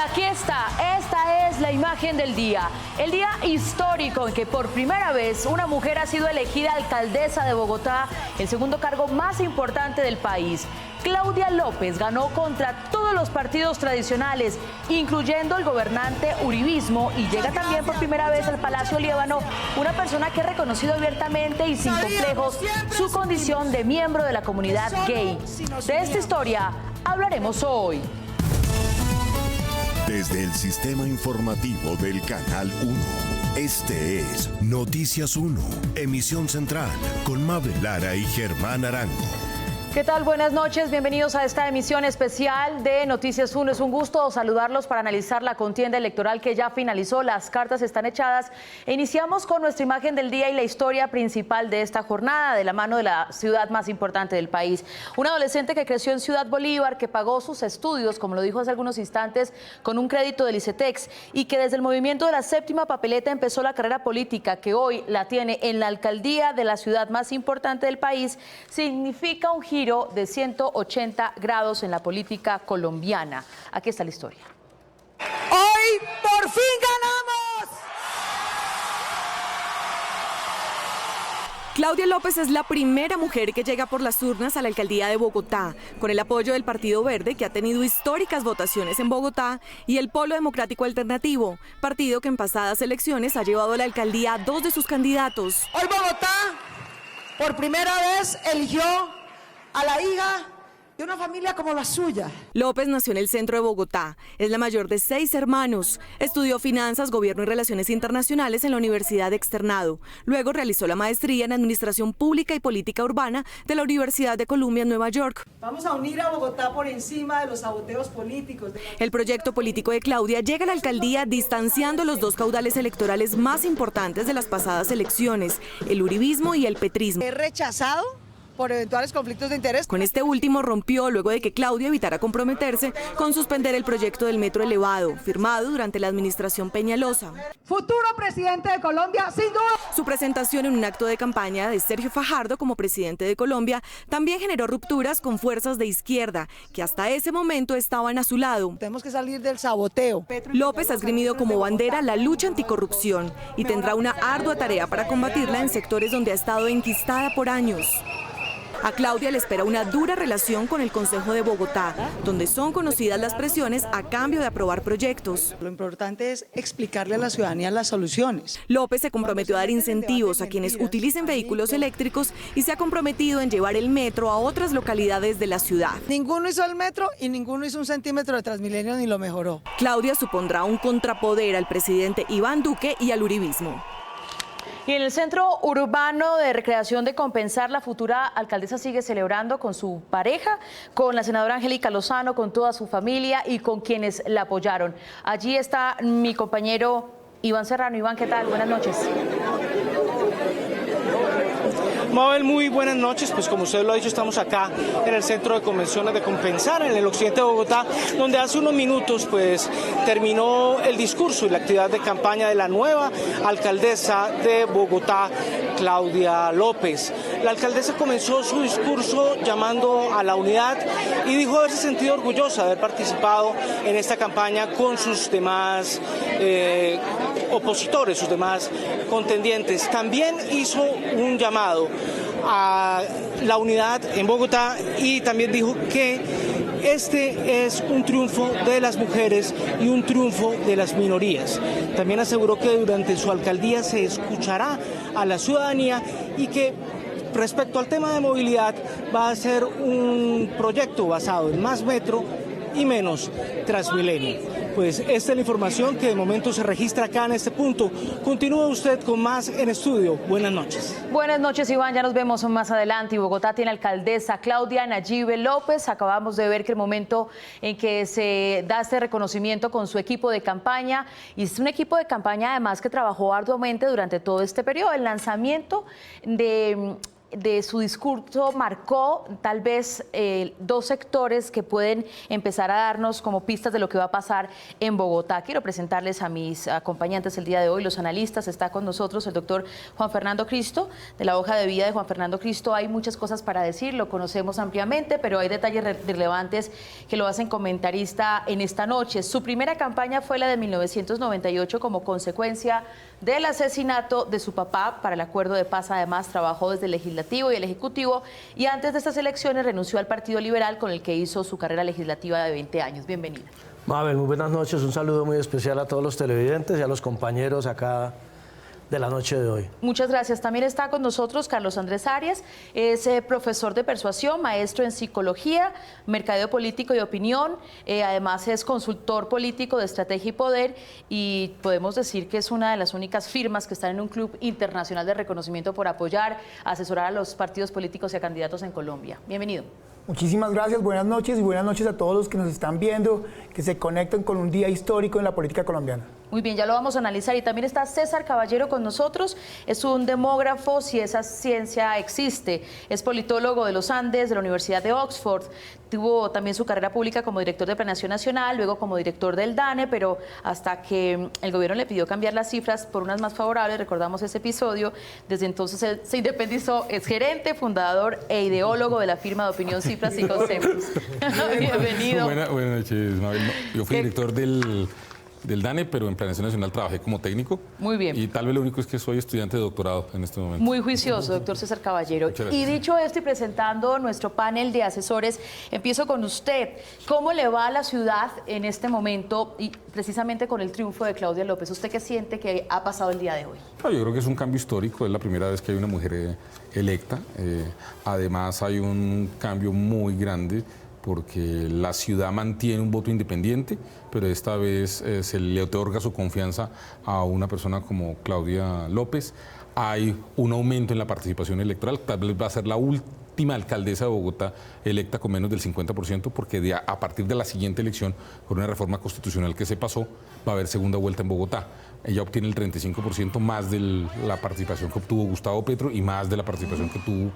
aquí está, esta es la imagen del día. El día histórico en que por primera vez una mujer ha sido elegida alcaldesa de Bogotá, el segundo cargo más importante del país. Claudia López ganó contra todos los partidos tradicionales, incluyendo el gobernante uribismo, y llega también por primera vez al Palacio Líbano una persona que ha reconocido abiertamente y sin complejos su condición de miembro de la comunidad gay. De esta historia hablaremos hoy. Desde el sistema informativo del Canal 1, este es Noticias 1, emisión central, con Mabel Lara y Germán Arango. ¿Qué tal? Buenas noches, bienvenidos a esta emisión especial de Noticias 1. Es un gusto saludarlos para analizar la contienda electoral que ya finalizó. Las cartas están echadas e iniciamos con nuestra imagen del día y la historia principal de esta jornada, de la mano de la ciudad más importante del país. Un adolescente que creció en Ciudad Bolívar, que pagó sus estudios, como lo dijo hace algunos instantes, con un crédito del ICETEX, y que desde el movimiento de la séptima papeleta empezó la carrera política, que hoy la tiene en la alcaldía de la ciudad más importante del país, significa un giro de 180 grados en la política colombiana. Aquí está la historia. ¡Hoy por fin ganamos! Claudia López es la primera mujer que llega por las urnas a la alcaldía de Bogotá, con el apoyo del Partido Verde, que ha tenido históricas votaciones en Bogotá, y el Polo Democrático Alternativo, partido que en pasadas elecciones ha llevado a la alcaldía a dos de sus candidatos. Hoy Bogotá, por primera vez, eligió a la hija de una familia como la suya. López nació en el centro de Bogotá, es la mayor de 6 hermanos, estudió finanzas, gobierno y relaciones internacionales en la Universidad Externado, luego realizó la maestría en administración pública y política urbana de la Universidad de Columbia en Nueva York. Vamos a unir a Bogotá por encima de los saboteos políticos. El proyecto político de Claudia llega a la alcaldía distanciando los dos caudales electorales más importantes de las pasadas elecciones, el uribismo y el petrismo. He rechazado por eventuales conflictos de interés. Con este último rompió luego de que Claudia evitara comprometerse con suspender el proyecto del metro elevado, firmado durante la administración Peñalosa. Futuro presidente de Colombia, sin duda. Su presentación en un acto de campaña de Sergio Fajardo como presidente de Colombia también generó rupturas con fuerzas de izquierda, que hasta ese momento estaban a su lado. Tenemos que salir del saboteo. López ha esgrimido como bandera la lucha anticorrupción y tendrá una ardua tarea para combatirla en sectores donde ha estado enquistada por años. A Claudia le espera una dura relación con el Consejo de Bogotá, donde son conocidas las presiones a cambio de aprobar proyectos. Lo importante es explicarle a la ciudadanía las soluciones. López se comprometió a dar incentivos a quienes utilicen vehículos eléctricos y se ha comprometido en llevar el metro a otras localidades de la ciudad. Ninguno hizo el metro y ninguno hizo un centímetro de Transmilenio ni lo mejoró. Claudia supondrá un contrapoder al presidente Iván Duque y al uribismo. Y en el Centro Urbano de Recreación de Compensar, la futura alcaldesa sigue celebrando con su pareja, con la senadora Angélica Lozano, con toda su familia y con quienes la apoyaron. Allí está mi compañero Iván Serrano. Iván, ¿qué tal? Buenas noches. Mabel, muy buenas noches. Pues como usted lo ha dicho, estamos acá en el Centro de Convenciones de Compensar, en el occidente de Bogotá, donde hace unos minutos pues terminó el discurso y la actividad de campaña de la nueva alcaldesa de Bogotá, Claudia López. La alcaldesa comenzó su discurso llamando a la unidad y dijo haberse sentido orgullosa de haber participado en esta campaña con sus demás opositores, sus demás contendientes. También hizo un llamado a la unidad en Bogotá y también dijo que este es un triunfo de las mujeres y un triunfo de las minorías. También aseguró que durante su alcaldía se escuchará a la ciudadanía y que respecto al tema de movilidad va a ser un proyecto basado en más metro y menos Transmilenio. Pues esta es la información que de momento se registra acá en este punto. Continúa usted con más en estudio. Buenas noches. Buenas noches, Iván. Ya nos vemos más adelante. Y Bogotá tiene alcaldesa Claudia Nayibe López. Acabamos de ver que el momento en que se da este reconocimiento con su equipo de campaña, y es un equipo de campaña además que trabajó arduamente durante todo este periodo. El lanzamiento de de su discurso marcó tal vez dos sectores que pueden empezar a darnos como pistas de lo que va a pasar en Bogotá. Quiero presentarles a mis acompañantes el día de hoy, los analistas. Está con nosotros el doctor Juan Fernando Cristo. De la hoja de vida de Juan Fernando Cristo hay muchas cosas para decir, lo conocemos ampliamente, pero hay detalles relevantes que lo hacen comentarista en esta noche. Su primera campaña fue la de 1998 como consecuencia del asesinato de su papá para el acuerdo de paz. Además, trabajó desde el Legislativo y el Ejecutivo y antes de estas elecciones renunció al Partido Liberal con el que hizo su carrera legislativa de 20 años. Bienvenida. Mabel, muy buenas noches. Un saludo muy especial a todos los televidentes y a los compañeros acá de la noche de hoy. Muchas gracias. También está con nosotros Carlos Andrés Arias, es profesor de persuasión, maestro en psicología, mercadeo político y opinión, además es consultor político de estrategia y poder y podemos decir que es una de las únicas firmas que están en un club internacional de reconocimiento por apoyar, asesorar a los partidos políticos y a candidatos en Colombia. Bienvenido. Muchísimas gracias, buenas noches y buenas noches a todos los que nos están viendo, que se conectan con un día histórico en la política colombiana. Muy bien, ya lo vamos a analizar. Y también está César Caballero con nosotros, es un demógrafo, si esa ciencia existe, es politólogo de los Andes, de la Universidad de Oxford, tuvo también su carrera pública como director de Planeación Nacional, luego como director del DANE, pero hasta que el gobierno le pidió cambiar las cifras por unas más favorables, recordamos ese episodio, desde entonces él se independizó, es gerente, fundador e ideólogo de la firma de opinión Cifras y Conceptos. Bienvenido. Buenas noches, Mabel. Yo fui director del DANE, pero en Planeación Nacional trabajé como técnico. Muy bien. Y tal vez lo único es que soy estudiante de doctorado en este momento. Muy juicioso, doctor César Caballero. Y dicho esto y presentando nuestro panel de asesores, empiezo con usted. ¿Cómo le va a la ciudad en este momento y precisamente con el triunfo de Claudia López? ¿Usted qué siente que ha pasado el día de hoy? No, yo creo que es un cambio histórico, es la primera vez que hay una mujer electa. Además hay un cambio muy grande porque la ciudad mantiene un voto independiente, pero esta vez se le otorga su confianza a una persona como Claudia López. Hay un aumento en la participación electoral, tal vez va a ser la última alcaldesa de Bogotá electa con menos del 50%, porque a partir de la siguiente elección, por una reforma constitucional que se pasó, va a haber segunda vuelta en Bogotá. Ella obtiene el 35% más de la participación que obtuvo Gustavo Petro y más de la participación que tuvo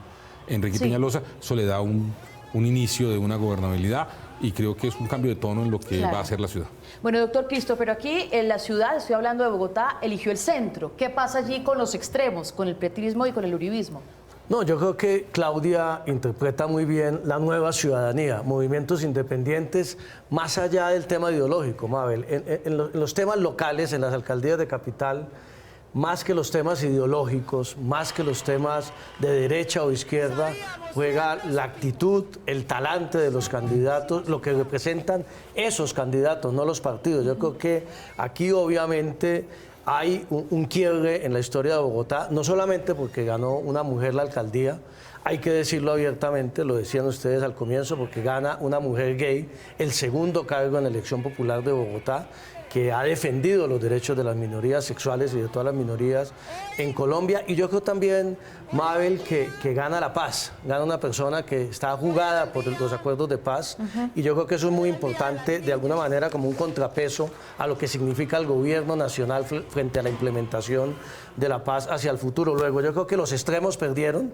Enrique Peñalosa. Eso le da un inicio de una gobernabilidad y creo que es un cambio de tono en lo que va a ser la ciudad. Bueno, doctor Cristo, pero aquí en la ciudad, estoy hablando de Bogotá, eligió el centro. ¿Qué pasa allí con los extremos, con el petrismo y con el uribismo? No, yo creo que Claudia interpreta muy bien la nueva ciudadanía, movimientos independientes, más allá del tema ideológico, Mabel. En los temas locales, en las alcaldías de capital, más que los temas ideológicos, más que los temas de derecha o izquierda, juega la actitud, el talante de los candidatos, lo que representan esos candidatos, no los partidos. Yo creo que aquí obviamente hay un quiebre en la historia de Bogotá, no solamente porque ganó una mujer la alcaldía, hay que decirlo abiertamente, lo decían ustedes al comienzo, porque gana una mujer gay, el segundo cargo en la elección popular de Bogotá, que ha defendido los derechos de las minorías sexuales y de todas las minorías en Colombia. Y yo creo también, Mabel, que gana la paz, gana una persona que está jugada por los acuerdos de paz. Y yo creo que eso es muy importante, de alguna manera, como un contrapeso a lo que significa el gobierno nacional frente a la implementación de la paz hacia el futuro. Luego, yo creo que los extremos perdieron,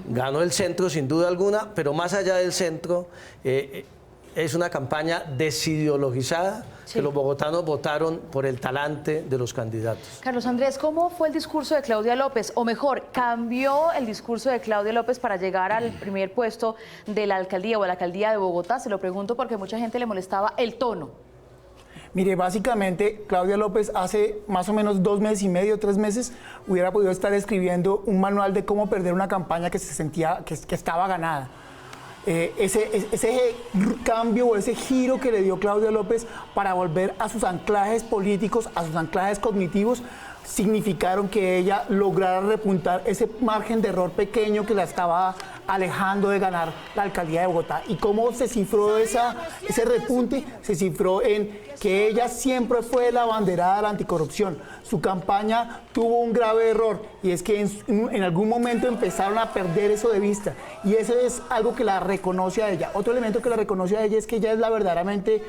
ganó el centro sin duda alguna, pero más allá del centro, es una campaña desideologizada, que los bogotanos votaron por el talante de los candidatos. Carlos Andrés, ¿cómo fue el discurso de Claudia López? O mejor, ¿cambió el discurso de Claudia López para llegar al primer puesto de la alcaldía o a la alcaldía de Bogotá? Se lo pregunto porque mucha gente le molestaba el tono. Mire, básicamente Claudia López hace más o menos 2 meses y medio, 3 meses, hubiera podido estar escribiendo un manual de cómo perder una campaña que se sentía que estaba ganada. Ese cambio o ese giro que le dio Claudia López para volver a sus anclajes políticos, a sus anclajes cognitivos, significaron que ella lograra repuntar ese margen de error pequeño que la estaba alejando de ganar la alcaldía de Bogotá. ¿Y cómo se cifró ese repunte? Se cifró en que ella siempre fue la abanderada de la anticorrupción. Su campaña tuvo un grave error y es que en algún momento empezaron a perder eso de vista y eso es algo que la reconoce a ella. Otro elemento que la reconoce a ella es que ella es la verdaderamente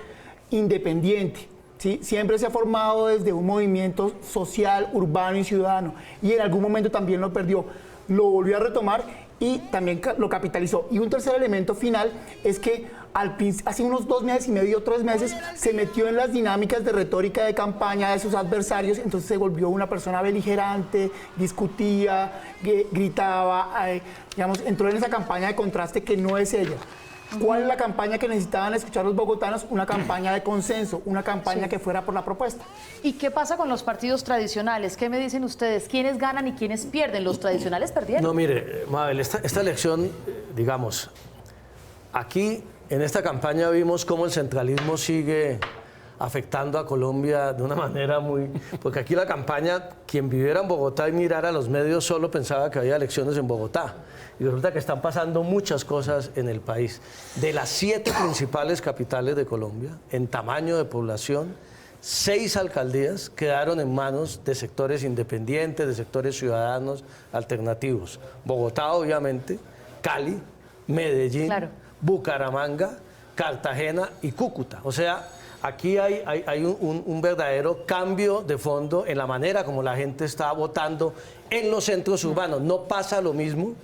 independiente. ¿Sí? Siempre se ha formado desde un movimiento social, urbano y ciudadano y en algún momento también lo perdió. Lo volvió a retomar y también lo capitalizó. Y un tercer elemento final es que hace unos 2 meses y medio, 3 meses, se metió en las dinámicas de retórica de campaña de sus adversarios, entonces se volvió una persona beligerante, discutía, gritaba, digamos, entró en esa campaña de contraste que no es ella. ¿Cuál es la campaña que necesitaban escuchar los bogotanos? Una campaña de consenso, una campaña que fuera por la propuesta. ¿Y qué pasa con los partidos tradicionales? ¿Qué me dicen ustedes? ¿Quiénes ganan y quiénes pierden? Los tradicionales perdieron. No, mire, Mabel, esta elección, digamos, aquí en esta campaña vimos cómo el centralismo sigue afectando a Colombia de una manera muy... Porque aquí la campaña, quien viviera en Bogotá y mirara los medios solo pensaba que había elecciones en Bogotá. Y resulta que están pasando muchas cosas en el país. De las 7 principales capitales de Colombia, en tamaño de población, 6 alcaldías quedaron en manos de sectores independientes, de sectores ciudadanos alternativos. Bogotá, obviamente, Cali, Medellín, claro, Bucaramanga, Cartagena y Cúcuta. O sea, aquí hay un verdadero cambio de fondo en la manera como la gente está votando en los centros urbanos. No pasa lo mismo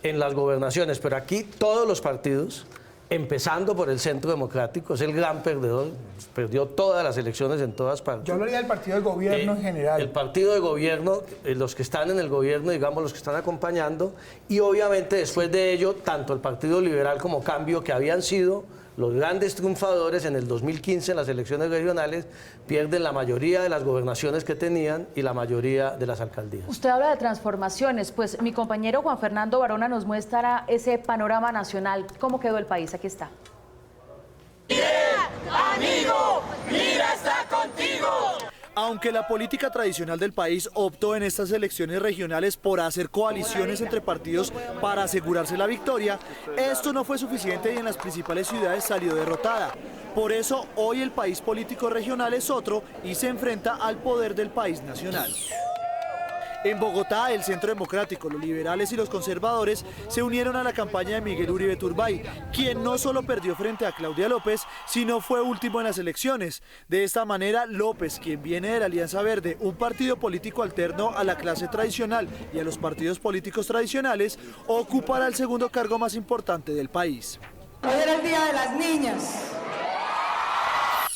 en las gobernaciones, pero aquí todos los partidos, empezando por el Centro Democrático, es el gran perdedor, perdió todas las elecciones en todas partes. Yo hablaría del partido de gobierno en general. El partido de gobierno, los que están en el gobierno, digamos, los que están acompañando, y obviamente después de ello, tanto el Partido Liberal como Cambio, que habían sido los grandes triunfadores en el 2015 en las elecciones regionales, pierden la mayoría de las gobernaciones que tenían y la mayoría de las alcaldías. Usted habla de transformaciones, pues mi compañero Juan Fernando Barona nos muestra ese panorama nacional. ¿Cómo quedó el país? Aquí está. ¡Bien, amigo! ¡Mira, está contigo! Aunque la política tradicional del país optó en estas elecciones regionales por hacer coaliciones entre partidos para asegurarse la victoria, esto no fue suficiente y en las principales ciudades salió derrotada. Por eso, hoy el país político regional es otro y se enfrenta al poder del país nacional. En Bogotá, el Centro Democrático, los liberales y los conservadores se unieron a la campaña de Miguel Uribe Turbay, quien no solo perdió frente a Claudia López, sino fue último en las elecciones. De esta manera, López, quien viene de la Alianza Verde, un partido político alterno a la clase tradicional y a los partidos políticos tradicionales, ocupará el segundo cargo más importante del país. Hoy era el Día de las Niñas.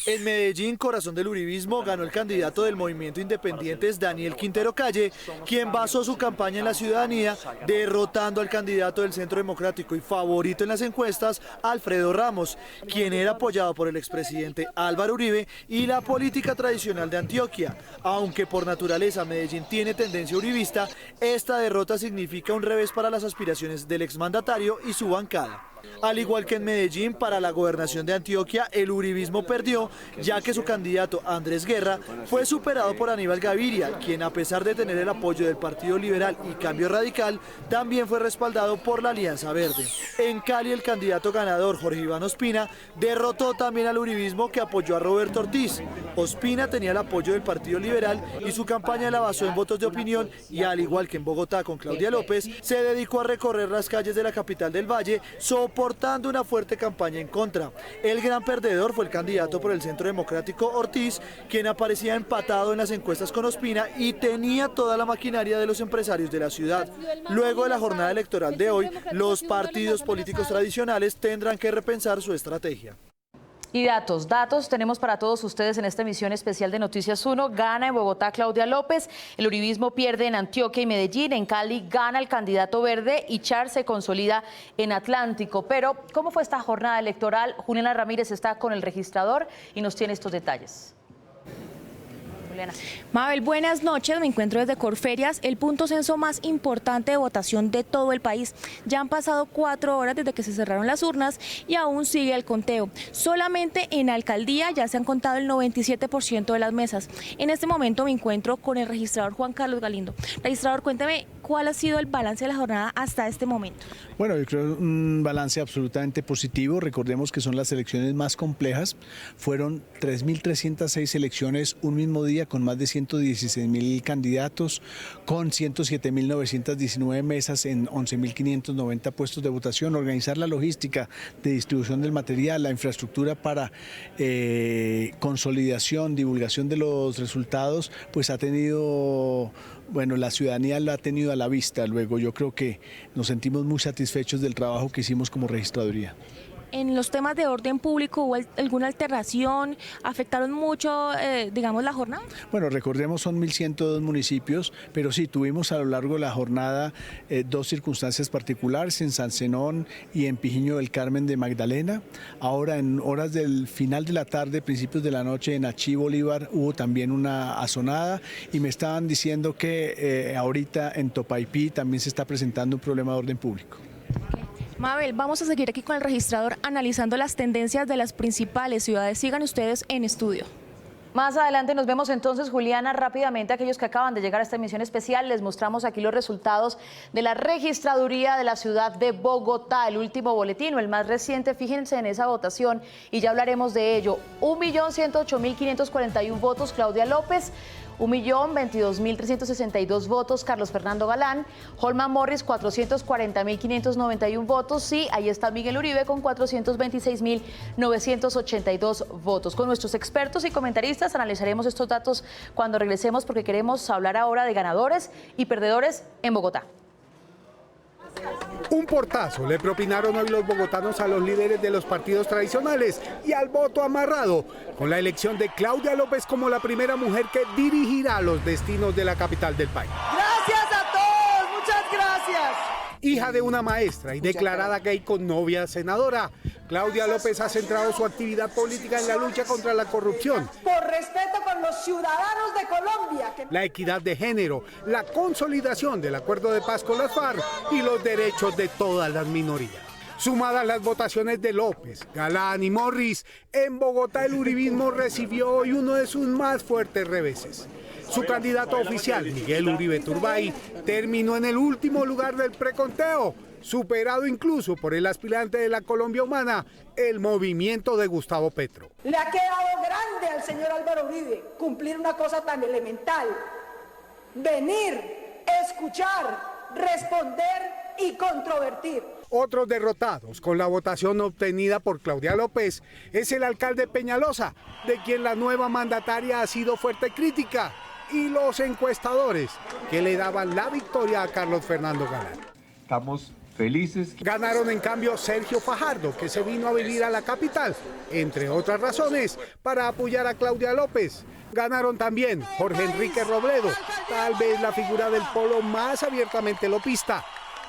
En Medellín, corazón del uribismo, ganó el candidato del Movimiento Independientes, Daniel Quintero Calle, quien basó su campaña en la ciudadanía, derrotando al candidato del Centro Democrático y favorito en las encuestas, Alfredo Ramos, quien era apoyado por el expresidente Álvaro Uribe y la política tradicional de Antioquia. Aunque por naturaleza Medellín tiene tendencia uribista, esta derrota significa un revés para las aspiraciones del exmandatario y su bancada. Al igual que en Medellín, para la gobernación de Antioquia, el uribismo perdió, ya que su candidato Andrés Guerra fue superado por Aníbal Gaviria, quien a pesar de tener el apoyo del Partido Liberal y Cambio Radical, también fue respaldado por la Alianza Verde. En Cali, el candidato ganador, Jorge Iván Ospina, derrotó también al uribismo que apoyó a Roberto Ortiz. Ospina tenía el apoyo del Partido Liberal y su campaña la basó en votos de opinión y, al igual que en Bogotá con Claudia López, se dedicó a recorrer las calles de la capital del Valle, soportando una fuerte campaña en contra. El gran perdedor fue el candidato por el Centro Democrático Ortiz, quien aparecía empatado en las encuestas con Ospina y tenía toda la maquinaria de los empresarios de la ciudad. Luego de la jornada electoral de hoy, los partidos políticos tradicionales tendrán que repensar su estrategia. Y datos tenemos para todos ustedes en esta emisión especial de Noticias 1. Gana en Bogotá Claudia López, el uribismo pierde en Antioquia y Medellín, en Cali gana el candidato verde y Char se consolida en Atlántico. Pero, ¿cómo fue esta jornada electoral? Juliana Ramírez está con el registrador y nos tiene estos detalles. Mabel, buenas noches. Me encuentro desde Corferias, el punto censo más importante de votación de todo el país. Ya han pasado 4 horas desde que se cerraron las urnas y aún sigue el conteo. Solamente en alcaldía ya se han contado el 97% de las mesas. En este momento me encuentro con el registrador Juan Carlos Galindo. Registrador, cuénteme cuál ha sido el balance de la jornada hasta este momento. Bueno, yo creo un balance absolutamente positivo. Recordemos que son las elecciones más complejas. Fueron 3.306 elecciones un mismo día, con más de 116.000 candidatos, con 107.919 mesas en 11.590 puestos de votación. Organizar la logística de distribución del material, la infraestructura para consolidación, divulgación de los resultados, pues ha tenido Bueno, la ciudadanía lo ha tenido a la vista. Luego yo creo que nos sentimos muy satisfechos del trabajo que hicimos como registraduría. En los temas de orden público, ¿hubo alguna alteración? ¿Afectaron mucho, digamos, la jornada? Bueno, recordemos, son 1.102 municipios, pero sí, tuvimos a lo largo de la jornada dos circunstancias particulares, en San Zenón y en Pijiño del Carmen de Magdalena. Ahora, en horas del final de la tarde, principios de la noche, en Achí, Bolívar, hubo también una azonada, y me estaban diciendo que ahorita en Topaipí también se está presentando un problema de orden público. Mabel, vamos a seguir aquí con el registrador analizando las tendencias de las principales ciudades. Sigan ustedes en estudio. Más adelante nos vemos entonces, Juliana. Rápidamente, aquellos que acaban de llegar a esta emisión especial, les mostramos aquí los resultados de la registraduría de la ciudad de Bogotá, el último boletín, o el más reciente. Fíjense en esa votación y ya hablaremos de ello. 1.108.541 votos, Claudia López. 1.022.362 votos, Carlos Fernando Galán. Holman Morris, 440.591 votos. Sí, ahí está Miguel Uribe con 426.982 votos. Con nuestros expertos y comentaristas analizaremos estos datos cuando regresemos, porque queremos hablar ahora de ganadores y perdedores en Bogotá. Un portazo le propinaron hoy los bogotanos a los líderes de los partidos tradicionales y al voto amarrado, con la elección de Claudia López como la primera mujer que dirigirá los destinos de la capital del país. Gracias a todos, muchas gracias. Hija de una maestra y declarada gay con novia senadora, Claudia López ha centrado su actividad política en la lucha contra la corrupción, Por respeto con los ciudadanos de Colombia. la equidad de género, la consolidación del acuerdo de paz con las FARC y los derechos de todas las minorías. Sumadas las votaciones de López, Galán y Morris, en Bogotá el uribismo recibió hoy uno de sus más fuertes reveses. Su candidato oficial, Miguel Uribe Turbay, terminó en el último lugar del preconteo, superado incluso por el aspirante de la Colombia Humana, el movimiento de Gustavo Petro. Le ha quedado grande al señor Álvaro Uribe cumplir una cosa tan elemental: venir, escuchar, responder y controvertir. Otros derrotados con la votación obtenida por Claudia López es el alcalde Peñalosa, de quien la nueva mandataria ha sido fuerte crítica, y los encuestadores que le daban la victoria a Carlos Fernando Galán. Estamos felices. Ganaron en cambio Sergio Fajardo, que se vino a vivir a la capital, entre otras razones, para apoyar a Claudia López. Ganaron también Jorge Enrique Robledo, tal vez la figura del polo más abiertamente lopista.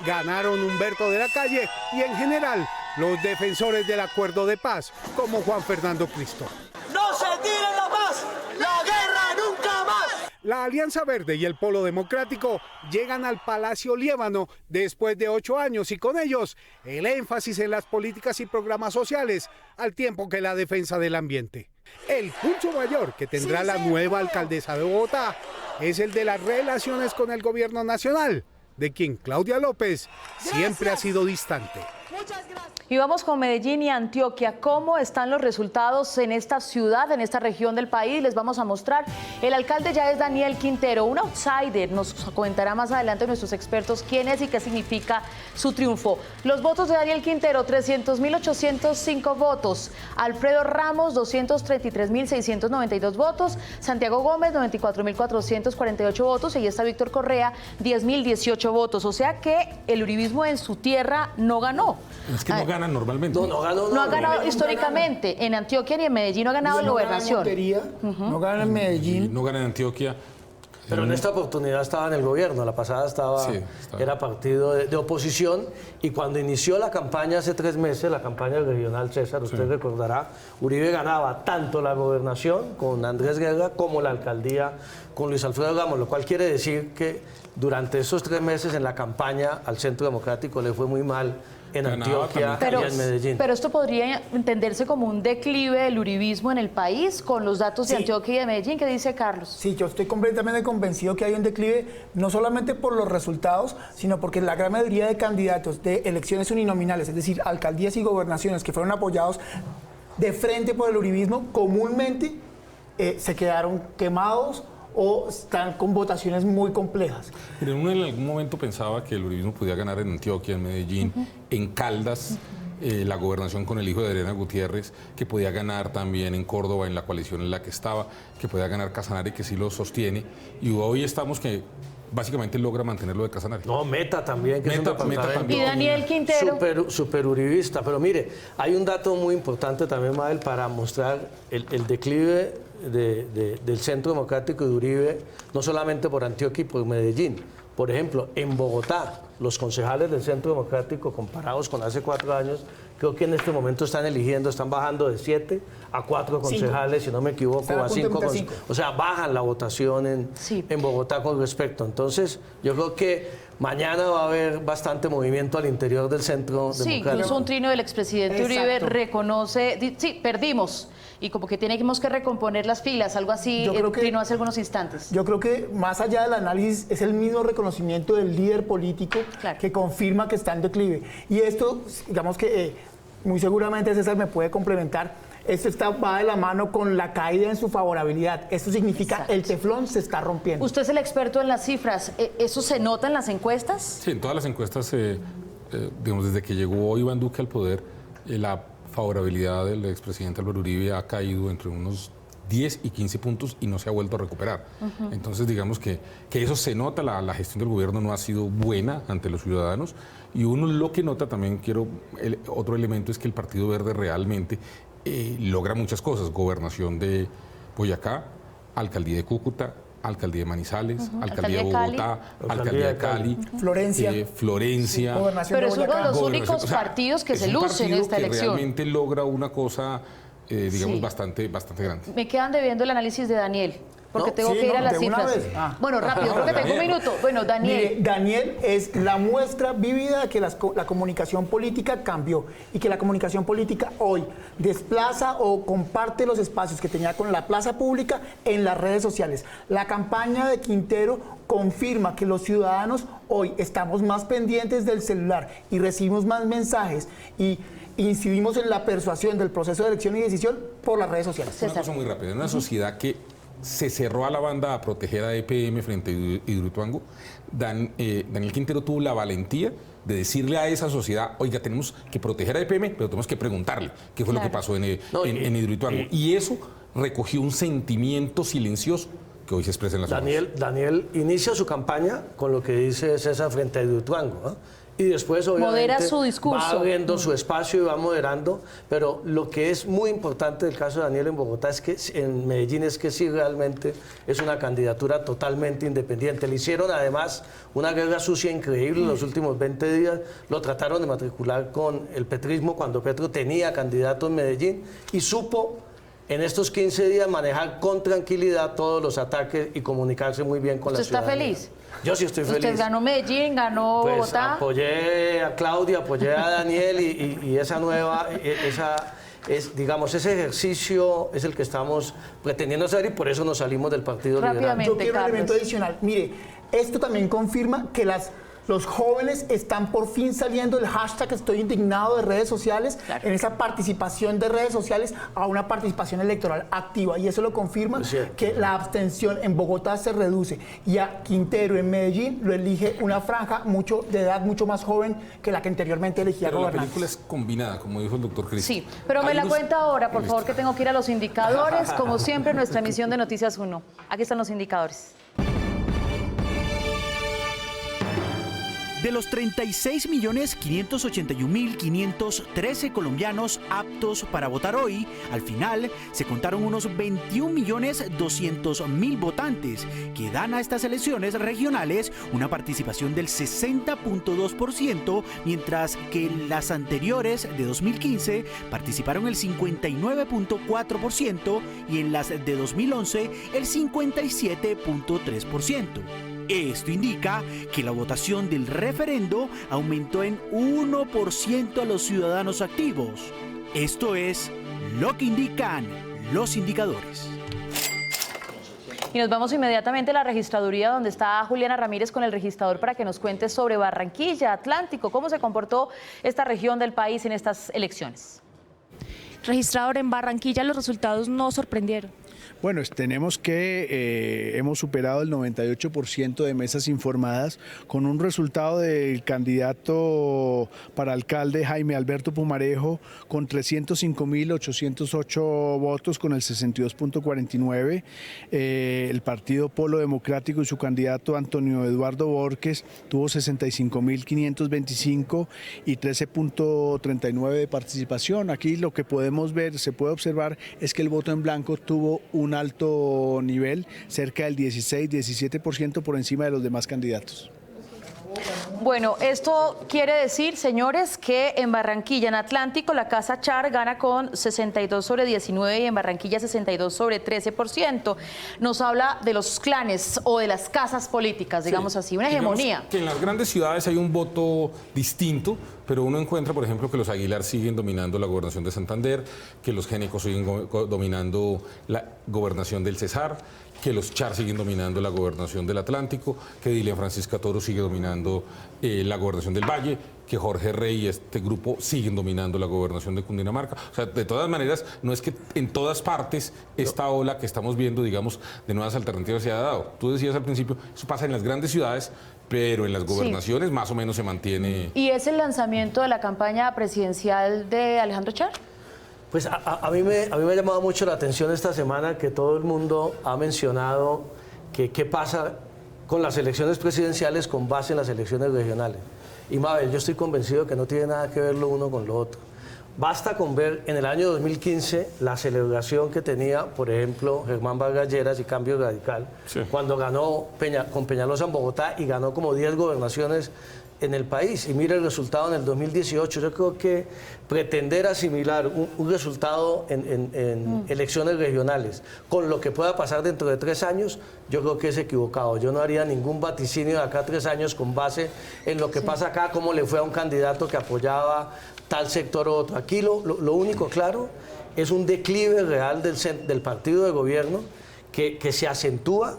Ganaron Humberto de la Calle y en general los defensores del acuerdo de paz, como Juan Fernando Cristo. ¡No se tire la paz! ¡La guerra nunca más! La Alianza Verde y el Polo Democrático llegan al Palacio Liébano después de 8 años, y con ellos el énfasis en las políticas y programas sociales, al tiempo que la defensa del ambiente. El pulso mayor que tendrá la nueva alcaldesa de Bogotá es el de las relaciones con el gobierno nacional, de quien Claudia López siempre ha sido distante. Y vamos con Medellín y Antioquia. ¿Cómo están los resultados en esta ciudad, en esta región del país? Les vamos a mostrar. El alcalde ya es Daniel Quintero, un outsider. Nos comentará más adelante nuestros expertos quién es y qué significa su triunfo. Los votos de Daniel Quintero, 300.805 votos. Alfredo Ramos, 233.692 votos. Santiago Gómez, 94.448 votos. Y ahí está Víctor Correa, 10.018 votos. O sea que el uribismo en su tierra no ganó. Es que no ganan normalmente. No ha ganado históricamente. En Antioquia ni en Medellín no ha ganado la gobernación. No gana en Medellín. No gana en Antioquia. Pero en esta oportunidad estaba en el gobierno, la pasada estaba. Era partido de oposición, y cuando inició la campaña hace 3 meses, la campaña regional, César, usted recordará, Uribe ganaba tanto la gobernación con Andrés Guerra como la alcaldía con Luis Alfredo Gamos, lo cual quiere decir que durante esos 3 meses en la campaña al Centro Democrático le fue muy mal en Antioquia y en Medellín. Pero esto podría entenderse como un declive del uribismo en el país, con los datos de Antioquia y de Medellín. ¿Qué dice Carlos? Sí, yo estoy completamente convencido que hay un declive, no solamente por los resultados, sino porque la gran mayoría de candidatos de elecciones uninominales, es decir, alcaldías y gobernaciones que fueron apoyados de frente por el uribismo, comúnmente se quedaron quemados o están con votaciones muy complejas. Pero uno en algún momento pensaba que el uribismo podía ganar en Antioquia, en Medellín, en Caldas, la gobernación con el hijo de Adriana Gutiérrez, que podía ganar también en Córdoba, en la coalición en la que estaba, que podía ganar Casanare, que sí lo sostiene. Y hoy estamos que básicamente logra mantenerlo de Casanare. No, Meta también, que es un departamento. Y Daniel Quintero. Super uribista. Pero mire, hay un dato muy importante también, Mabel, para mostrar el declive del Centro Democrático de Uribe, no solamente por Antioquia y por Medellín. Por ejemplo, en Bogotá, los concejales del Centro Democrático, comparados con hace 4 años, creo que en este momento están bajando de 7 a 4 concejales, si no me equivoco, a 5. O sea, bajan la votación en Bogotá con respecto. Entonces, yo creo que mañana va a haber bastante movimiento al interior del Centro Democrático. Incluso un trino del expresidente Uribe reconoce, sí, perdimos, y como que tenemos que recomponer las filas, algo así, el trino hace algunos instantes. Yo creo que más allá del análisis es el mismo reconocimiento del líder político que confirma que está en declive. Y esto, digamos que muy seguramente César me puede complementar, esto va de la mano con la caída en su favorabilidad. Esto significa el teflón se está rompiendo. Usted es el experto en las cifras. ¿Eso se nota en las encuestas? Sí, en todas las encuestas, digamos, desde que llegó Iván Duque al poder, la favorabilidad del expresidente Álvaro Uribe ha caído entre unos 10 y 15 puntos y no se ha vuelto a recuperar. Entonces, digamos que eso se nota, la gestión del gobierno no ha sido buena ante los ciudadanos. Y uno lo que nota también, otro elemento es que el Partido Verde realmente logra muchas cosas: gobernación de Boyacá, alcaldía de Cúcuta, alcaldía de Manizales, alcaldía de Bogotá, alcaldía de Cali, Florencia. Pero es uno de los únicos partidos que se luce en esta elección. Realmente logra una cosa, digamos, bastante grande. Me quedan debiendo el análisis de Daniel, porque tengo que ir a las cifras. Bueno, rápido, creo que tengo un minuto. Bueno, Daniel. Mire, Daniel es la muestra vívida de que la comunicación política cambió y que la comunicación política hoy desplaza o comparte los espacios que tenía con la plaza pública en las redes sociales. La campaña de Quintero confirma que los ciudadanos hoy estamos más pendientes del celular y recibimos más mensajes y incidimos en la persuasión del proceso de elección y decisión por las redes sociales. Una cosa muy rápida, en una sociedad que se cerró a la banda a proteger a EPM frente a Hidroituango, Daniel Quintero tuvo la valentía de decirle a esa sociedad: oiga, tenemos que proteger a EPM, pero tenemos que preguntarle qué fue lo que pasó en Hidroituango. Y eso recogió un sentimiento silencioso que hoy se expresa en la sociedad. Daniel inicia su campaña con lo que dice César frente a Hidroituango, ¿no? Y después, obviamente, modera su discurso, va abriendo su espacio y va moderando, pero lo que es muy importante del caso de Daniel en Bogotá es que en Medellín es que sí realmente es una candidatura totalmente independiente. Le hicieron además una guerra sucia increíble en los últimos 20 días, lo trataron de matricular con el petrismo cuando Petro tenía candidato en Medellín y supo en estos 15 días manejar con tranquilidad todos los ataques y comunicarse muy bien con la ciudadanía. ¿Usted está feliz? Yo sí estoy feliz. ¿Usted ganó Medellín, ganó Bogotá? Apoyé a Claudia, apoyé a Daniel y esa nueva, digamos, ese ejercicio es el que estamos pretendiendo hacer y por eso nos salimos del Partido Liberal. Yo quiero un elemento adicional. Mire, esto también confirma que los jóvenes están por fin saliendo del hashtag estoy indignado de redes sociales, en esa participación de redes sociales a una participación electoral activa. Y eso lo confirma que la abstención en Bogotá se reduce. Y a Quintero en Medellín lo elige una franja de edad mucho más joven que la que anteriormente elegía gobernantes. La película es combinada, como dijo el doctor Cristo. Sí, pero me la cuenta ahora, por favor, que tengo que ir a los indicadores. Como siempre, nuestra emisión de Noticias 1. Aquí están los indicadores. De los 36.581.513 colombianos aptos para votar hoy, al final se contaron unos 21.200.000 votantes, que dan a estas elecciones regionales una participación del 60.2%, mientras que en las anteriores de 2015 participaron el 59.4% y en las de 2011 el 57.3%. Esto indica que la votación del referendo aumentó en 1% a los ciudadanos activos. Esto es lo que indican los indicadores. Y nos vamos inmediatamente a la registraduría, donde está Juliana Ramírez con el registrador para que nos cuente sobre Barranquilla, Atlántico, cómo se comportó esta región del país en estas elecciones. Registrador, en Barranquilla los resultados no sorprendieron. Bueno, tenemos que hemos superado el 98% de mesas informadas con un resultado del candidato para alcalde Jaime Alberto Pumarejo con 305.808 votos con el 62.49. El partido Polo Democrático y su candidato Antonio Eduardo Borges tuvo 65.525 y 13.39 de participación. Aquí lo que podemos ver, se puede observar, es que el voto en blanco tuvo un alto nivel, cerca del 16-17% por encima de los demás candidatos. Bueno, esto quiere decir, señores, que en Barranquilla, en Atlántico, la Casa Char gana con 62/19 y en Barranquilla 62/13%. Nos habla de los clanes o de las casas políticas, digamos así, una hegemonía. Que en las grandes ciudades hay un voto distinto, pero uno encuentra, por ejemplo, que los Aguilar siguen dominando la gobernación de Santander, que los Génicos siguen dominando la gobernación del Cesar, que los Char siguen dominando la gobernación del Atlántico, que Dilian Francisca Toro sigue dominando la gobernación del Valle, que Jorge Rey y este grupo siguen dominando la gobernación de Cundinamarca. O sea, de todas maneras, no es que en todas partes esta ola que estamos viendo, digamos, de nuevas alternativas se ha dado. Tú decías al principio, eso pasa en las grandes ciudades, pero en las gobernaciones más o menos se mantiene. ¿Y es el lanzamiento de la campaña presidencial de Alejandro Char? Pues a mí me ha llamado mucho la atención esta semana que todo el mundo ha mencionado que qué pasa con las elecciones presidenciales con base en las elecciones regionales. Y Mabel, yo estoy convencido que no tiene nada que ver lo uno con lo otro. Basta con ver en el año 2015 la celebración que tenía, por ejemplo, Germán Vargas Lleras y Cambio Radical, cuando ganó con Peñalosa en Bogotá y ganó como 10 gobernaciones en el país. Y mira el resultado en el 2018. Yo creo que pretender asimilar un resultado en elecciones regionales con lo que pueda pasar dentro de 3 años, yo creo que es equivocado. Yo no haría ningún vaticinio de acá a 3 años con base en lo que pasa acá, cómo le fue a un candidato que apoyaba tal sector u otro. Aquí lo único claro es un declive real del partido de gobierno que se acentúa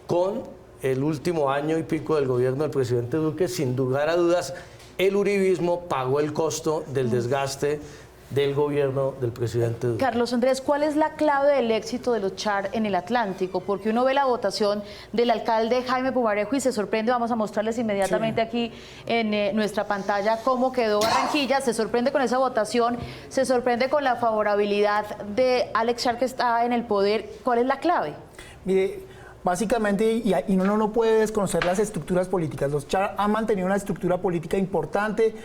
con el último año y pico del gobierno del presidente Duque. Sin lugar a dudas, el uribismo pagó el costo del desgaste del gobierno del presidente Duque. Carlos Andrés, ¿cuál es la clave del éxito de los Char en el Atlántico? Porque uno ve la votación del alcalde Jaime Pumarejo y se sorprende. Vamos a mostrarles inmediatamente aquí en nuestra pantalla cómo quedó Barranquilla. Se sorprende con esa votación, se sorprende con la favorabilidad de Alex Char, que está en el poder. ¿Cuál es la clave? Mire, básicamente, y uno no puede desconocer las estructuras políticas. Los Char han mantenido una estructura política importante,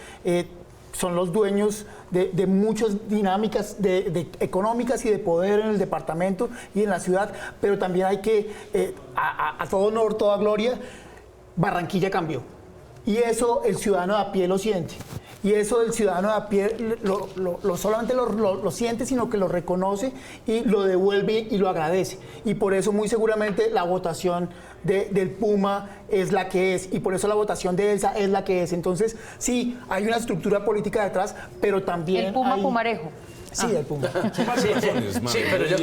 son los dueños de muchas dinámicas económicas y de poder en el departamento y en la ciudad, pero también hay que, a todo honor, toda gloria, Barranquilla cambió. Y eso el ciudadano de a pie lo siente. Y eso el ciudadano de a pie solamente lo siente, sino que lo reconoce y lo devuelve y lo agradece. Y por eso muy seguramente la votación del Puma es la que es, y por eso la votación de Elsa es la que es. Entonces, sí, hay una estructura política detrás, pero también el Puma hay... Pumarejo. Sí, el Puma. Sí, pero yo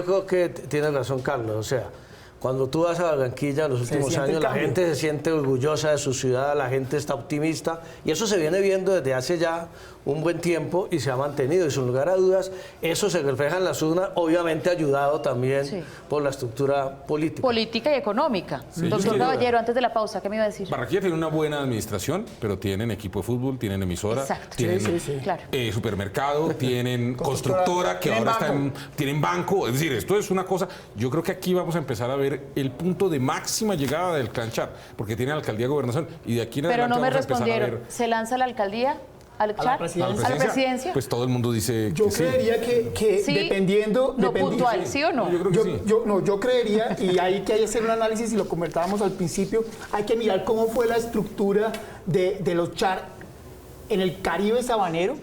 creo que tiene razón Carlos, o sea, cuando tú vas a Barranquilla en los últimos años, la gente se siente orgullosa de su ciudad, la gente está optimista, y eso se viene viendo desde hace ya un buen tiempo y se ha mantenido. Y sin lugar a dudas, eso se refleja en las urnas, obviamente ayudado también por la estructura política. Política y económica. Doctor Caballero, antes de la pausa, ¿qué me iba a decir? Barranquilla tiene una buena administración, pero tienen equipo de fútbol, tienen emisora, tienen supermercado, tienen constructora, que ahora tienen banco. Es decir, esto es una cosa. Yo creo que aquí vamos a empezar a ver el punto de máxima llegada del Clan Char, porque tiene alcaldía, gobernación, y de aquí en adelante Pero no me vamos a empezar a ver. respondieron. ¿Se lanza la alcaldía? ¿A la presidencia? Pues todo el mundo dice yo que creería que sí, dependiendo... No puntual, ¿sí o no? Yo creo que sí. Yo creería, y hay que hacer un análisis, y lo comentábamos al principio, hay que mirar cómo fue la estructura de los Char en el Caribe sabanero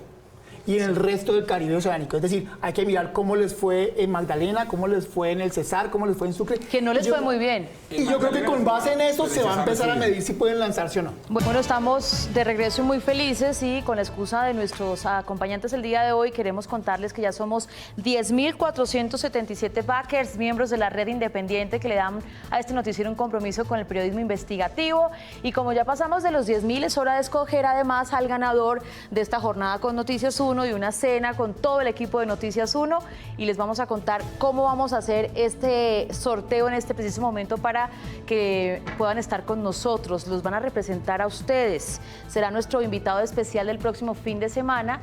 y en el resto del Caribe oceánico. Es decir, hay que mirar cómo les fue en Magdalena, cómo les fue en el Cesar, cómo les fue en Sucre. Que no les fue muy bien. Y yo creo que con base en eso se va a empezar a medir si pueden lanzarse o no. Bueno, estamos de regreso muy felices y con la excusa de nuestros acompañantes el día de hoy queremos contarles que ya somos 10.477 backers, miembros de la red independiente que le dan a este noticiero un compromiso con el periodismo investigativo. Y como ya pasamos de los 10.000, es hora de escoger además al ganador de esta jornada con Noticias 1. desayuno, de una cena con todo el equipo de Noticias 1 y les vamos a contar cómo vamos a hacer este sorteo en este preciso momento para que puedan estar con nosotros. Los van a representar a ustedes. Será nuestro invitado especial del próximo fin de semana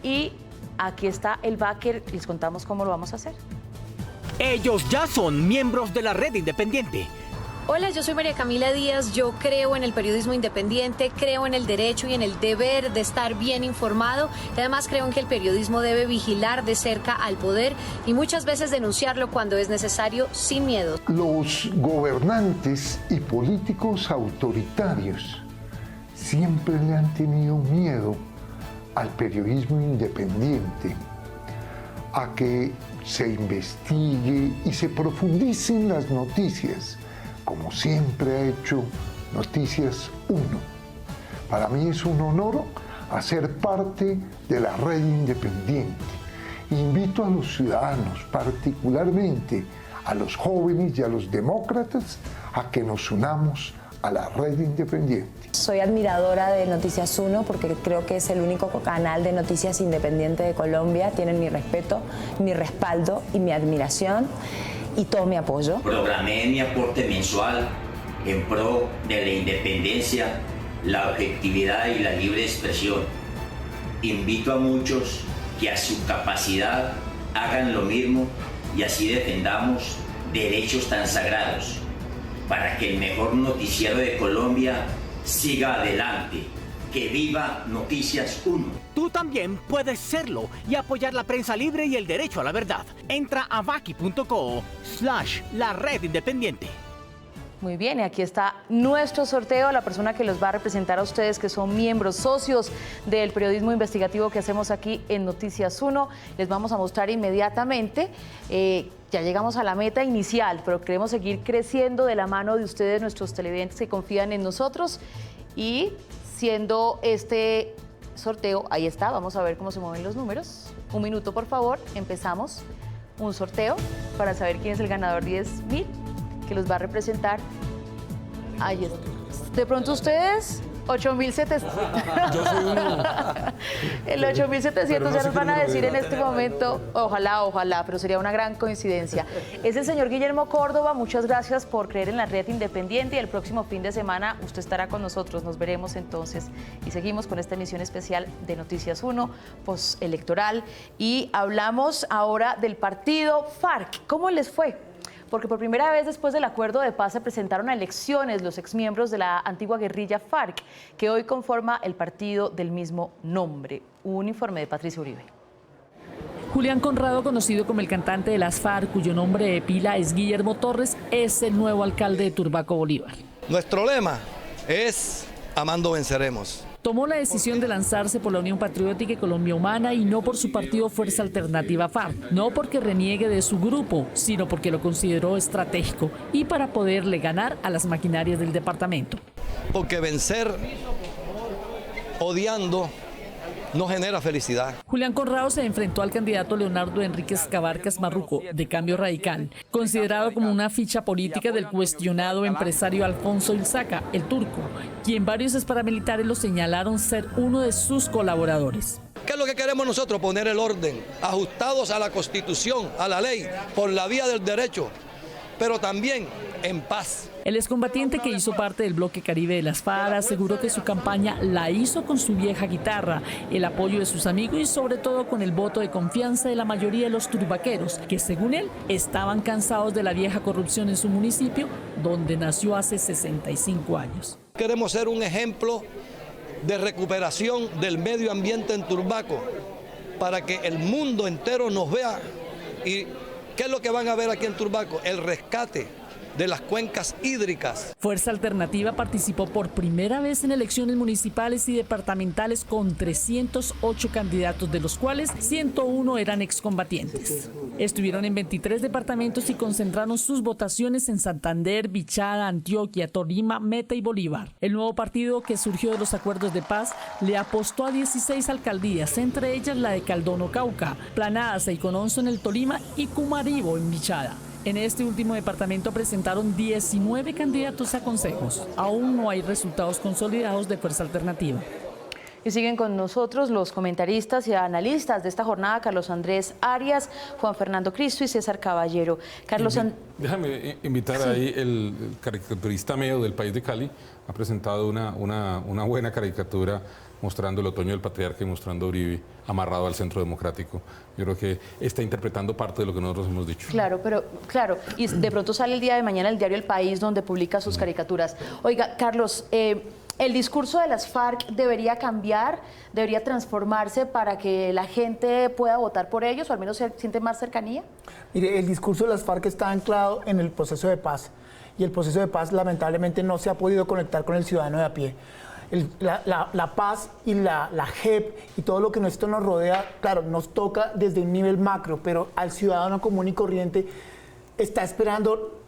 y aquí está el backer. Les contamos cómo lo vamos a hacer. Ellos ya son miembros de la Red Independiente. Hola, yo soy María Camila Díaz, yo creo en el periodismo independiente, creo en el derecho y en el deber de estar bien informado, y además creo en que el periodismo debe vigilar de cerca al poder y muchas veces denunciarlo cuando es necesario sin miedo. Los gobernantes y políticos autoritarios siempre le han tenido miedo al periodismo independiente, a que se investigue y se profundicen las noticias, como siempre ha hecho Noticias 1. Para mí es un honor hacer parte de la Red Independiente. Invito a los ciudadanos, particularmente a los jóvenes y a los demócratas, a que nos unamos a la Red Independiente. Soy admiradora de Noticias 1 porque creo que es el único canal de noticias independiente de Colombia. Tienen mi respeto, mi respaldo y mi admiración y todo mi apoyo. Programé mi aporte mensual en pro de la independencia, la objetividad y la libre expresión. Invito a muchos que a su capacidad hagan lo mismo y así defendamos derechos tan sagrados para que el mejor noticiero de Colombia siga adelante. ¡Que viva Noticias 1! Tú también puedes serlo y apoyar la prensa libre y el derecho a la verdad. Entra a vaki.co/la Red Independiente. Muy bien, y aquí está nuestro sorteo, la persona que los va a representar a ustedes, que son miembros, socios del periodismo investigativo que hacemos aquí en Noticias 1. Les vamos a mostrar inmediatamente. Ya llegamos a la meta inicial, pero queremos seguir creciendo de la mano de ustedes, nuestros televidentes que confían en nosotros. Y siendo este sorteo, ahí está, vamos a ver cómo se mueven los números. Un minuto, por favor, empezamos un sorteo para saber quién es el ganador 10.000 que los va a representar. Ahí está. De pronto ustedes, 8.700. Yo soy uno. El 8.700 ya nos van a decir en este momento. Ojalá, pero sería una gran coincidencia. Es el señor Guillermo Córdoba. Muchas gracias por creer en la Red Independiente y el próximo fin de semana usted estará con nosotros. Nos veremos entonces y seguimos con esta emisión especial de Noticias 1 postelectoral y hablamos ahora del partido FARC. ¿Cómo les fue? Porque por primera vez después del acuerdo de paz se presentaron a elecciones los exmiembros de la antigua guerrilla FARC, que hoy conforma el partido del mismo nombre. Un informe de Patricia Uribe. Julián Conrado, conocido como el cantante de las FARC, cuyo nombre de pila es Guillermo Torres, es el nuevo alcalde de Turbaco, Bolívar. Nuestro lema es Amando venceremos. Tomó la decisión de lanzarse por la Unión Patriótica y Colombia Humana y no por su partido Fuerza Alternativa FARC. No porque reniegue de su grupo, sino porque lo consideró estratégico y para poderle ganar a las maquinarias del departamento. Porque vencer odiando no genera felicidad. Julián Conrado se enfrentó al candidato Leonardo Enríquez Cabarcas Marruco, de Cambio Radical, considerado como una ficha política del cuestionado empresario Alfonso Ilzaca, el turco, quien varios paramilitares lo señalaron ser uno de sus colaboradores. ¿Qué es lo que queremos nosotros? Poner el orden, ajustados a la Constitución, a la ley, por la vía del derecho, pero también en paz. El excombatiente, que hizo parte del bloque Caribe de las FARC, aseguró que su campaña la hizo con su vieja guitarra, el apoyo de sus amigos y sobre todo con el voto de confianza de la mayoría de los turbaqueros, que según él estaban cansados de la vieja corrupción en su municipio, donde nació hace 65 años. Queremos ser un ejemplo de recuperación del medio ambiente en Turbaco, para que el mundo entero nos vea. ¿Y qué es lo que van a ver aquí en Turbaco? El rescate de las cuencas hídricas. Fuerza Alternativa participó por primera vez en elecciones municipales y departamentales con 308 candidatos, de los cuales 101 eran excombatientes. Estuvieron en 23 departamentos y concentraron sus votaciones en Santander, Bichada, Antioquia, Tolima, Meta y Bolívar. El nuevo partido, que surgió de los acuerdos de paz, le apostó a 16 alcaldías, entre ellas la de Caldono, Cauca, Planaza y Cononzo en el Tolima y Cumaribo en Bichada. En este último departamento presentaron 19 candidatos a consejos. Aún no hay resultados consolidados de Fuerza Alternativa. Y siguen con nosotros los comentaristas y analistas de esta jornada, Carlos Andrés Arias, Juan Fernando Cristo y César Caballero. Carlos, déjame invitar ahí el caricaturista Meo del País de Cali, ha presentado una buena caricatura mostrando el otoño del patriarca y mostrando a Uribe amarrado al centro democrático. Yo creo que está interpretando parte de lo que nosotros hemos dicho. Claro, y de pronto sale el día de mañana el diario El País, donde publica sus caricaturas. Oiga, Carlos, ¿el discurso de las FARC debería cambiar, debería transformarse para que la gente pueda votar por ellos o al menos se siente más cercanía? Mire, el discurso de las FARC está anclado en el proceso de paz y el proceso de paz lamentablemente no se ha podido conectar con el ciudadano de a pie. La paz y la JEP y todo lo que esto nos rodea, claro, nos toca desde un nivel macro, pero al ciudadano común y corriente está esperando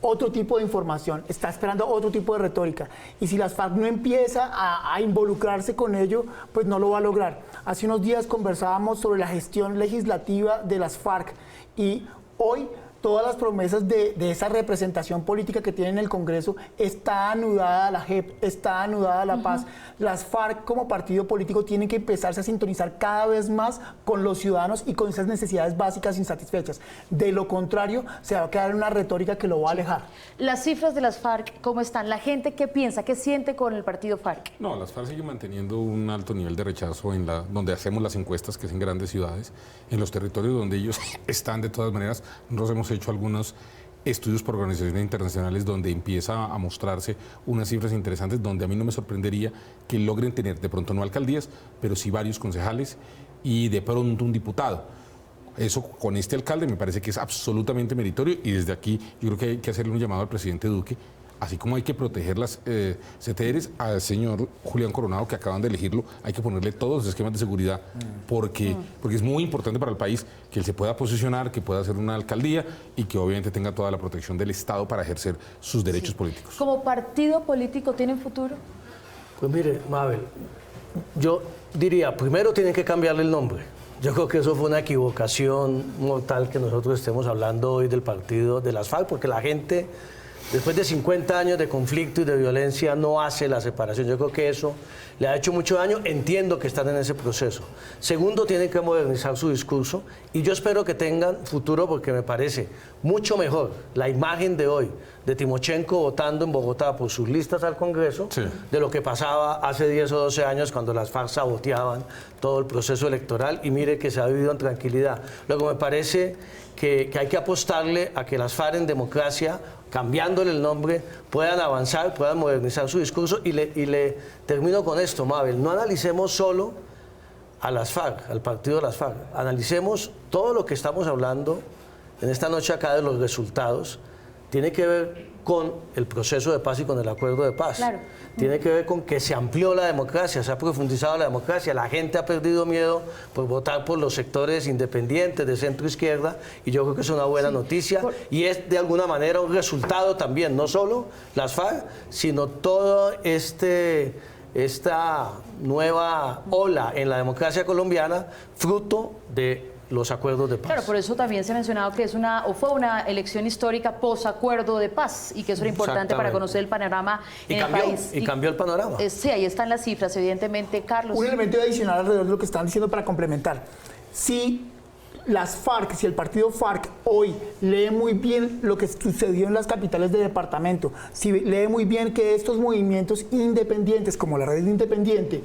otro tipo de información, está esperando otro tipo de retórica. Y si las FARC no empieza a involucrarse con ello, pues no lo va a lograr. Hace unos días conversábamos sobre la gestión legislativa de las FARC y hoy todas las promesas de esa representación política que tiene en el Congreso está anudada a la JEP, está anudada a la paz. Las FARC como partido político tienen que empezarse a sintonizar cada vez más con los ciudadanos y con esas necesidades básicas insatisfechas. De lo contrario, se va a quedar en una retórica que lo va a alejar. Las cifras de las FARC, ¿cómo están? ¿La gente qué piensa, qué siente con el partido FARC? No, las FARC siguen manteniendo un alto nivel de rechazo donde hacemos las encuestas, que es en grandes ciudades, en los territorios donde ellos están de todas maneras. Nosotros hemos hecho algunos estudios por organizaciones internacionales donde empieza a mostrarse unas cifras interesantes donde a mí no me sorprendería que logren tener de pronto no alcaldías, pero sí varios concejales y de pronto un diputado. Eso con este alcalde me parece que es absolutamente meritorio y desde aquí yo creo que hay que hacerle un llamado al presidente Duque, así como hay que proteger las CTRs, al señor Julián Coronado, que acaban de elegirlo, hay que ponerle todos los esquemas de seguridad, porque es muy importante para el país que él se pueda posicionar, que pueda hacer una alcaldía y que obviamente tenga toda la protección del Estado para ejercer sus derechos políticos. ¿Como partido político tienen futuro? Pues mire, Mabel, yo diría, primero tienen que cambiarle el nombre. Yo creo que eso fue una equivocación mortal que nosotros estemos hablando hoy del partido de las FARC, porque la gente, después de 50 años de conflicto y de violencia, no hace la separación. Yo creo que eso le ha hecho mucho daño. Entiendo que están en ese proceso. Segundo, tienen que modernizar su discurso y yo espero que tengan futuro porque me parece mucho mejor la imagen de hoy de Timochenko votando en Bogotá por sus listas al Congreso de lo que pasaba hace 10 o 12 años cuando las FARC saboteaban todo el proceso electoral y mire que se ha vivido en tranquilidad. Luego me parece que hay que apostarle a que las FARC en democracia, cambiándole el nombre, puedan avanzar, puedan modernizar su discurso y le termino con esto, Mabel, no analicemos solo a las FARC, al partido de las FARC, analicemos todo lo que estamos hablando en esta noche acá de los resultados, tiene que ver con el proceso de paz y con el acuerdo de paz. Claro. Tiene que ver con que se amplió la democracia, se ha profundizado la democracia, la gente ha perdido miedo por votar por los sectores independientes de centro izquierda y yo creo que es una buena noticia y es de alguna manera un resultado también, no solo las FARC, sino todo esta nueva ola en la democracia colombiana, fruto de los acuerdos de paz. Claro, por eso también se ha mencionado que fue una elección histórica posacuerdo de paz y que eso era importante para conocer el panorama en el país. Y cambió el panorama. Sí, ahí están las cifras, evidentemente, Carlos. Un elemento adicional alrededor de lo que están diciendo para complementar. Si las FARC, si el partido FARC hoy lee muy bien lo que sucedió en las capitales de departamento, si lee muy bien que estos movimientos independientes, como la Red Independiente,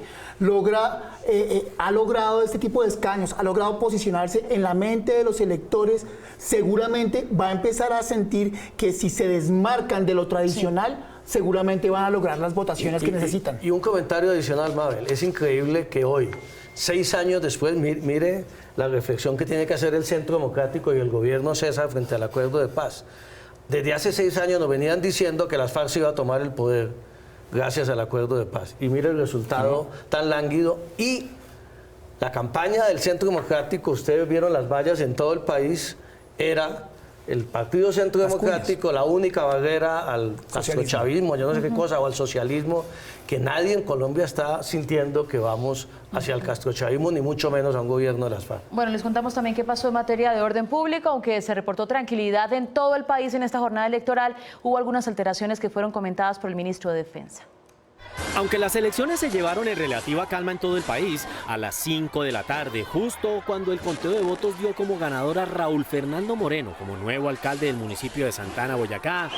ha logrado este tipo de escaños, ha logrado posicionarse en la mente de los electores, seguramente va a empezar a sentir que si se desmarcan de lo tradicional, seguramente van a lograr las votaciones que necesitan. Y un comentario adicional, Mabel, es increíble que hoy, 6 años después, mire la reflexión que tiene que hacer el Centro Democrático y el gobierno César frente al acuerdo de paz. Desde hace 6 años nos venían diciendo que las FARC se iba a tomar el poder gracias al acuerdo de paz. Y mire el resultado tan lánguido. Y la campaña del Centro Democrático, ustedes vieron las vallas en todo el país, era el Partido Centro Democrático, la única barrera al castrochavismo, yo no sé qué cosa, o al socialismo, que nadie en Colombia está sintiendo que vamos hacia el castrochavismo, ni mucho menos a un gobierno de las FARC. Bueno, les contamos también qué pasó en materia de orden público, aunque se reportó tranquilidad en todo el país en esta jornada electoral, hubo algunas alteraciones que fueron comentadas por el ministro de Defensa. Aunque las elecciones se llevaron en relativa calma en todo el país, a las 5 de la tarde, justo cuando el conteo de votos dio como ganador a Raúl Fernando Moreno como nuevo alcalde del municipio de Santana, Boyacá,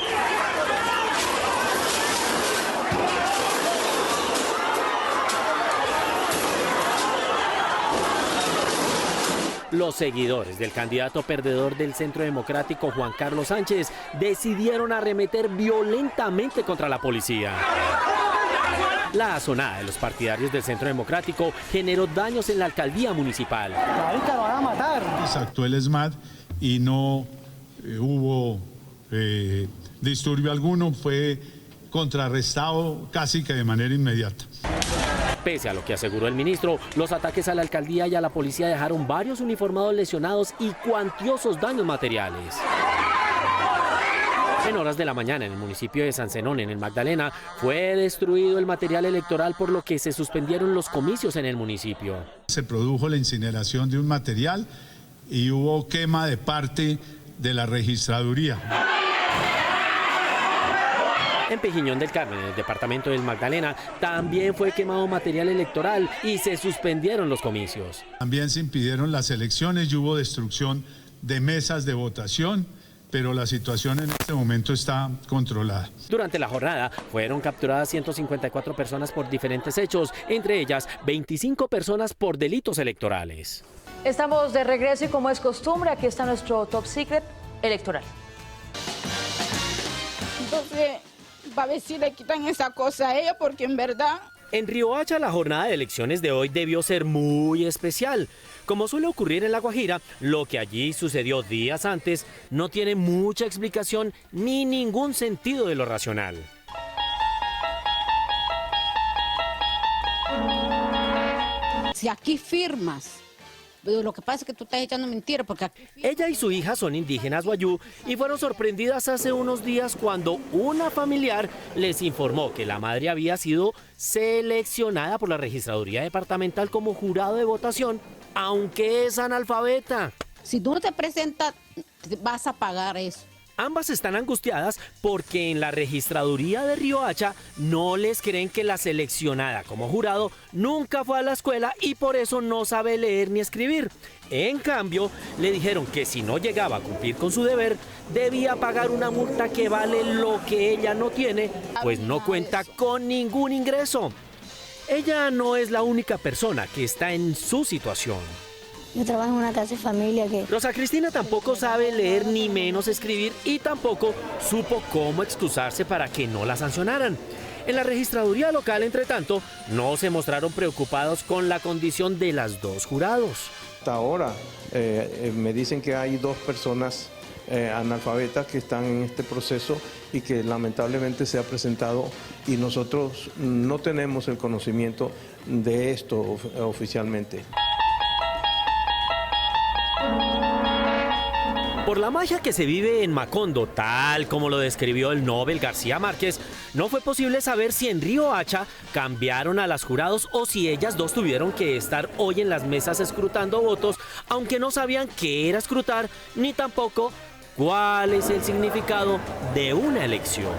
los seguidores del candidato perdedor del Centro Democrático, Juan Carlos Sánchez, decidieron arremeter violentamente contra la policía. La azonada de los partidarios del Centro Democrático generó daños en la alcaldía municipal. Ahorita lo van a matar. Actuó el SMAT y no hubo disturbio alguno, fue contrarrestado casi que de manera inmediata. Pese a lo que aseguró el ministro, los ataques a la alcaldía y a la policía dejaron varios uniformados lesionados y cuantiosos daños materiales. En horas de la mañana, en el municipio de San Zenón, en el Magdalena, fue destruido el material electoral, por lo que se suspendieron los comicios en el municipio. Se produjo la incineración de un material y hubo quema de parte de la registraduría. En Pejiñón del Carmen, en el departamento del Magdalena, también fue quemado material electoral y se suspendieron los comicios. También se impidieron las elecciones y hubo destrucción de mesas de votación, pero la situación en este momento está controlada. Durante la jornada fueron capturadas 154 personas por diferentes hechos, entre ellas 25 personas por delitos electorales. Estamos de regreso y como es costumbre, aquí está nuestro Top Secret electoral. Entonces, va a ver si le quitan esa cosa a ella, porque en verdad... En Riohacha, la jornada de elecciones de hoy debió ser muy especial. Como suele ocurrir en La Guajira, lo que allí sucedió días antes no tiene mucha explicación ni ningún sentido de lo racional. Si aquí firmas, lo que pasa es que tú estás echando mentiras, porque aquí... Ella y su hija son indígenas wayú y fueron sorprendidas hace unos días cuando una familiar les informó que la madre había sido seleccionada por la Registraduría Departamental como jurado de votación, aunque es analfabeta. Si tú no te presentas, vas a pagar eso. Ambas están angustiadas porque en la registraduría de Riohacha no les creen que la seleccionada como jurado nunca fue a la escuela y por eso no sabe leer ni escribir. En cambio, le dijeron que si no llegaba a cumplir con su deber, debía pagar una multa que vale lo que ella no tiene, pues no cuenta con ningún ingreso. Ella no es la única persona que está en su situación. Yo trabajo en una casa de familia que... Rosa Cristina tampoco sabe leer ni menos escribir y tampoco supo cómo excusarse para que no la sancionaran. En la registraduría local, entre tanto, no se mostraron preocupados con la condición de las dos jurados. Hasta ahora me dicen que hay dos personas analfabetas que están en este proceso y que lamentablemente se ha presentado y nosotros no tenemos el conocimiento de esto oficialmente. Por la magia que se vive en Macondo, tal como lo describió el Nobel García Márquez, no fue posible saber si en Riohacha cambiaron a las jurados o si ellas dos tuvieron que estar hoy en las mesas escrutando votos, aunque no sabían qué era escrutar, ni tampoco cuál es el significado de una elección.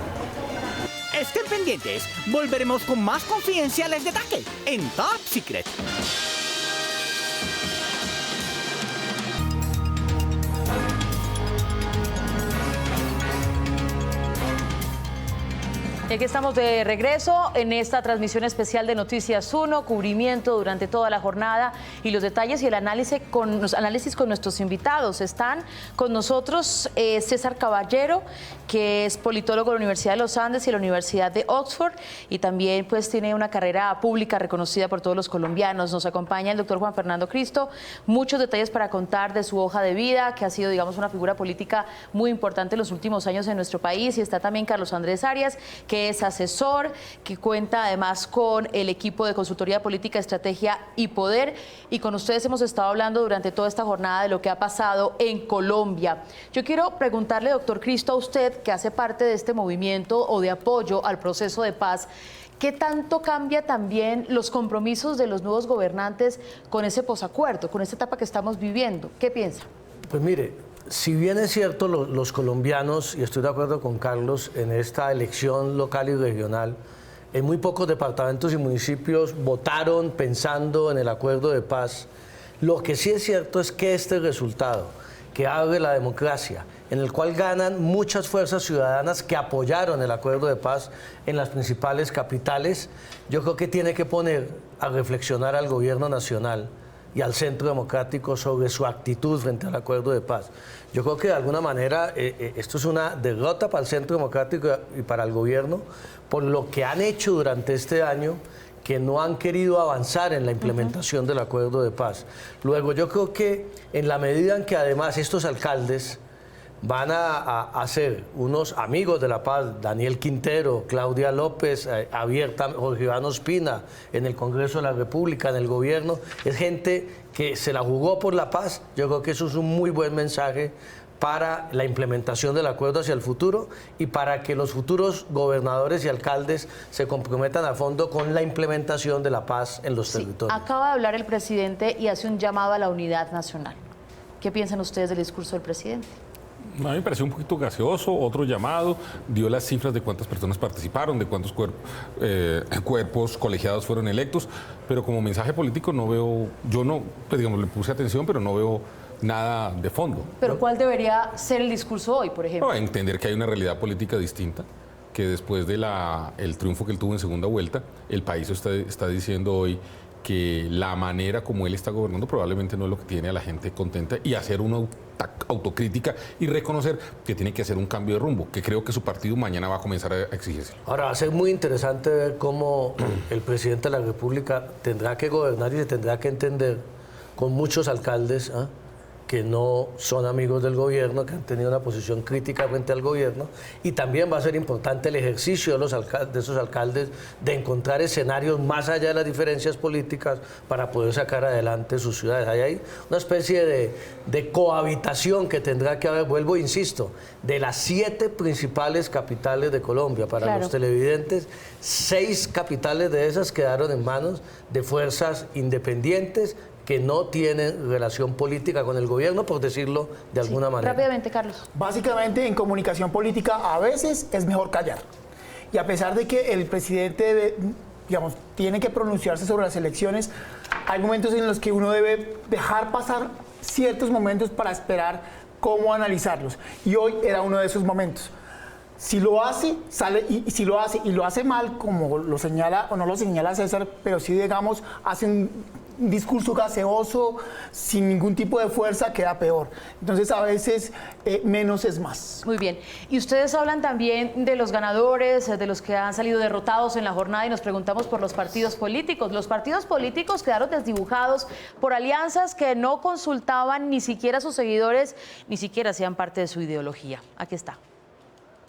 Estén pendientes, volveremos con más confidenciales de TACE en Top Secret. Aquí estamos de regreso en esta transmisión especial de Noticias 1, cubrimiento durante toda la jornada y los detalles y el análisis con nuestros invitados. Están con nosotros César Caballero, que es politólogo de la Universidad de los Andes y la Universidad de Oxford y también pues tiene una carrera pública reconocida por todos los colombianos. Nos acompaña el doctor Juan Fernando Cristo, muchos detalles para contar de su hoja de vida, que ha sido, digamos, una figura política muy importante en los últimos años en nuestro país, y está también Carlos Andrés Arias, que es asesor, que cuenta además con el equipo de consultoría política, estrategia y poder, y con ustedes hemos estado hablando durante toda esta jornada de lo que ha pasado en Colombia. Yo quiero preguntarle, doctor Cristo, a usted, que hace parte de este movimiento o de apoyo al proceso de paz, ¿qué tanto cambia también los compromisos de los nuevos gobernantes con ese posacuerdo, con esta etapa que estamos viviendo? ¿Qué piensa? Pues mire, si bien es cierto, los colombianos, y estoy de acuerdo con Carlos, en esta elección local y regional, en muy pocos departamentos y municipios votaron pensando en el acuerdo de paz. Lo que sí es cierto es que este resultado, que abre la democracia, en el cual ganan muchas fuerzas ciudadanas que apoyaron el acuerdo de paz en las principales capitales, yo creo que tiene que poner a reflexionar al gobierno nacional y al Centro Democrático sobre su actitud frente al acuerdo de paz. Yo creo que de alguna manera esto es una derrota para el Centro Democrático y para el gobierno por lo que han hecho durante este año, que no han querido avanzar en la implementación del acuerdo de paz. Luego, yo creo que en la medida en que además estos alcaldes van a ser unos amigos de la paz, Daniel Quintero, Claudia López, Jorge Iván Ospina, en el Congreso de la República, en el gobierno, es gente que se la jugó por la paz. Yo creo que eso es un muy buen mensaje para la implementación del acuerdo hacia el futuro y para que los futuros gobernadores y alcaldes se comprometan a fondo con la implementación de la paz en los territorios. Acaba de hablar el presidente y hace un llamado a la unidad nacional. ¿Qué piensan ustedes del discurso del presidente? A mí me pareció un poquito gaseoso, otro llamado, dio las cifras de cuántas personas participaron, de cuántos cuerpos colegiados fueron electos, pero como mensaje político no veo, yo no, pues digamos, le puse atención, pero no veo nada de fondo. ¿Pero cuál debería ser el discurso hoy, por ejemplo? No, entender que hay una realidad política distinta, que después de el triunfo que él tuvo en segunda vuelta, el país está diciendo hoy que la manera como él está gobernando probablemente no es lo que tiene a la gente contenta, y hacer una autocrítica y reconocer que tiene que hacer un cambio de rumbo, que creo que su partido mañana va a comenzar a exigirse. Ahora va a ser muy interesante ver cómo el presidente de la República tendrá que gobernar y se tendrá que entender con muchos alcaldes que no son amigos del gobierno, que han tenido una posición crítica frente al gobierno, y también va a ser importante el ejercicio de esos alcaldes de encontrar escenarios más allá de las diferencias políticas para poder sacar adelante sus ciudades. Hay una especie de cohabitación que tendrá que haber, vuelvo, insisto, de las 7 principales capitales de Colombia. Para los televidentes, 6 capitales de esas quedaron en manos de fuerzas independientes que no tienen relación política con el gobierno, por decirlo de alguna manera. Rápidamente, Carlos. Básicamente, en comunicación política, a veces es mejor callar. Y a pesar de que el presidente, digamos, tiene que pronunciarse sobre las elecciones, hay momentos en los que uno debe dejar pasar ciertos momentos para esperar cómo analizarlos. Y hoy era uno de esos momentos. Si lo hace, sale, y si lo hace y lo hace mal, como lo señala o no lo señala César, pero sí, digamos, hace un discurso gaseoso, sin ningún tipo de fuerza, queda peor. Entonces, a veces, menos es más. Muy bien. Y ustedes hablan también de los ganadores, de los que han salido derrotados en la jornada, y nos preguntamos por los partidos políticos. Los partidos políticos quedaron desdibujados por alianzas que no consultaban ni siquiera a sus seguidores, ni siquiera hacían parte de su ideología. Aquí está.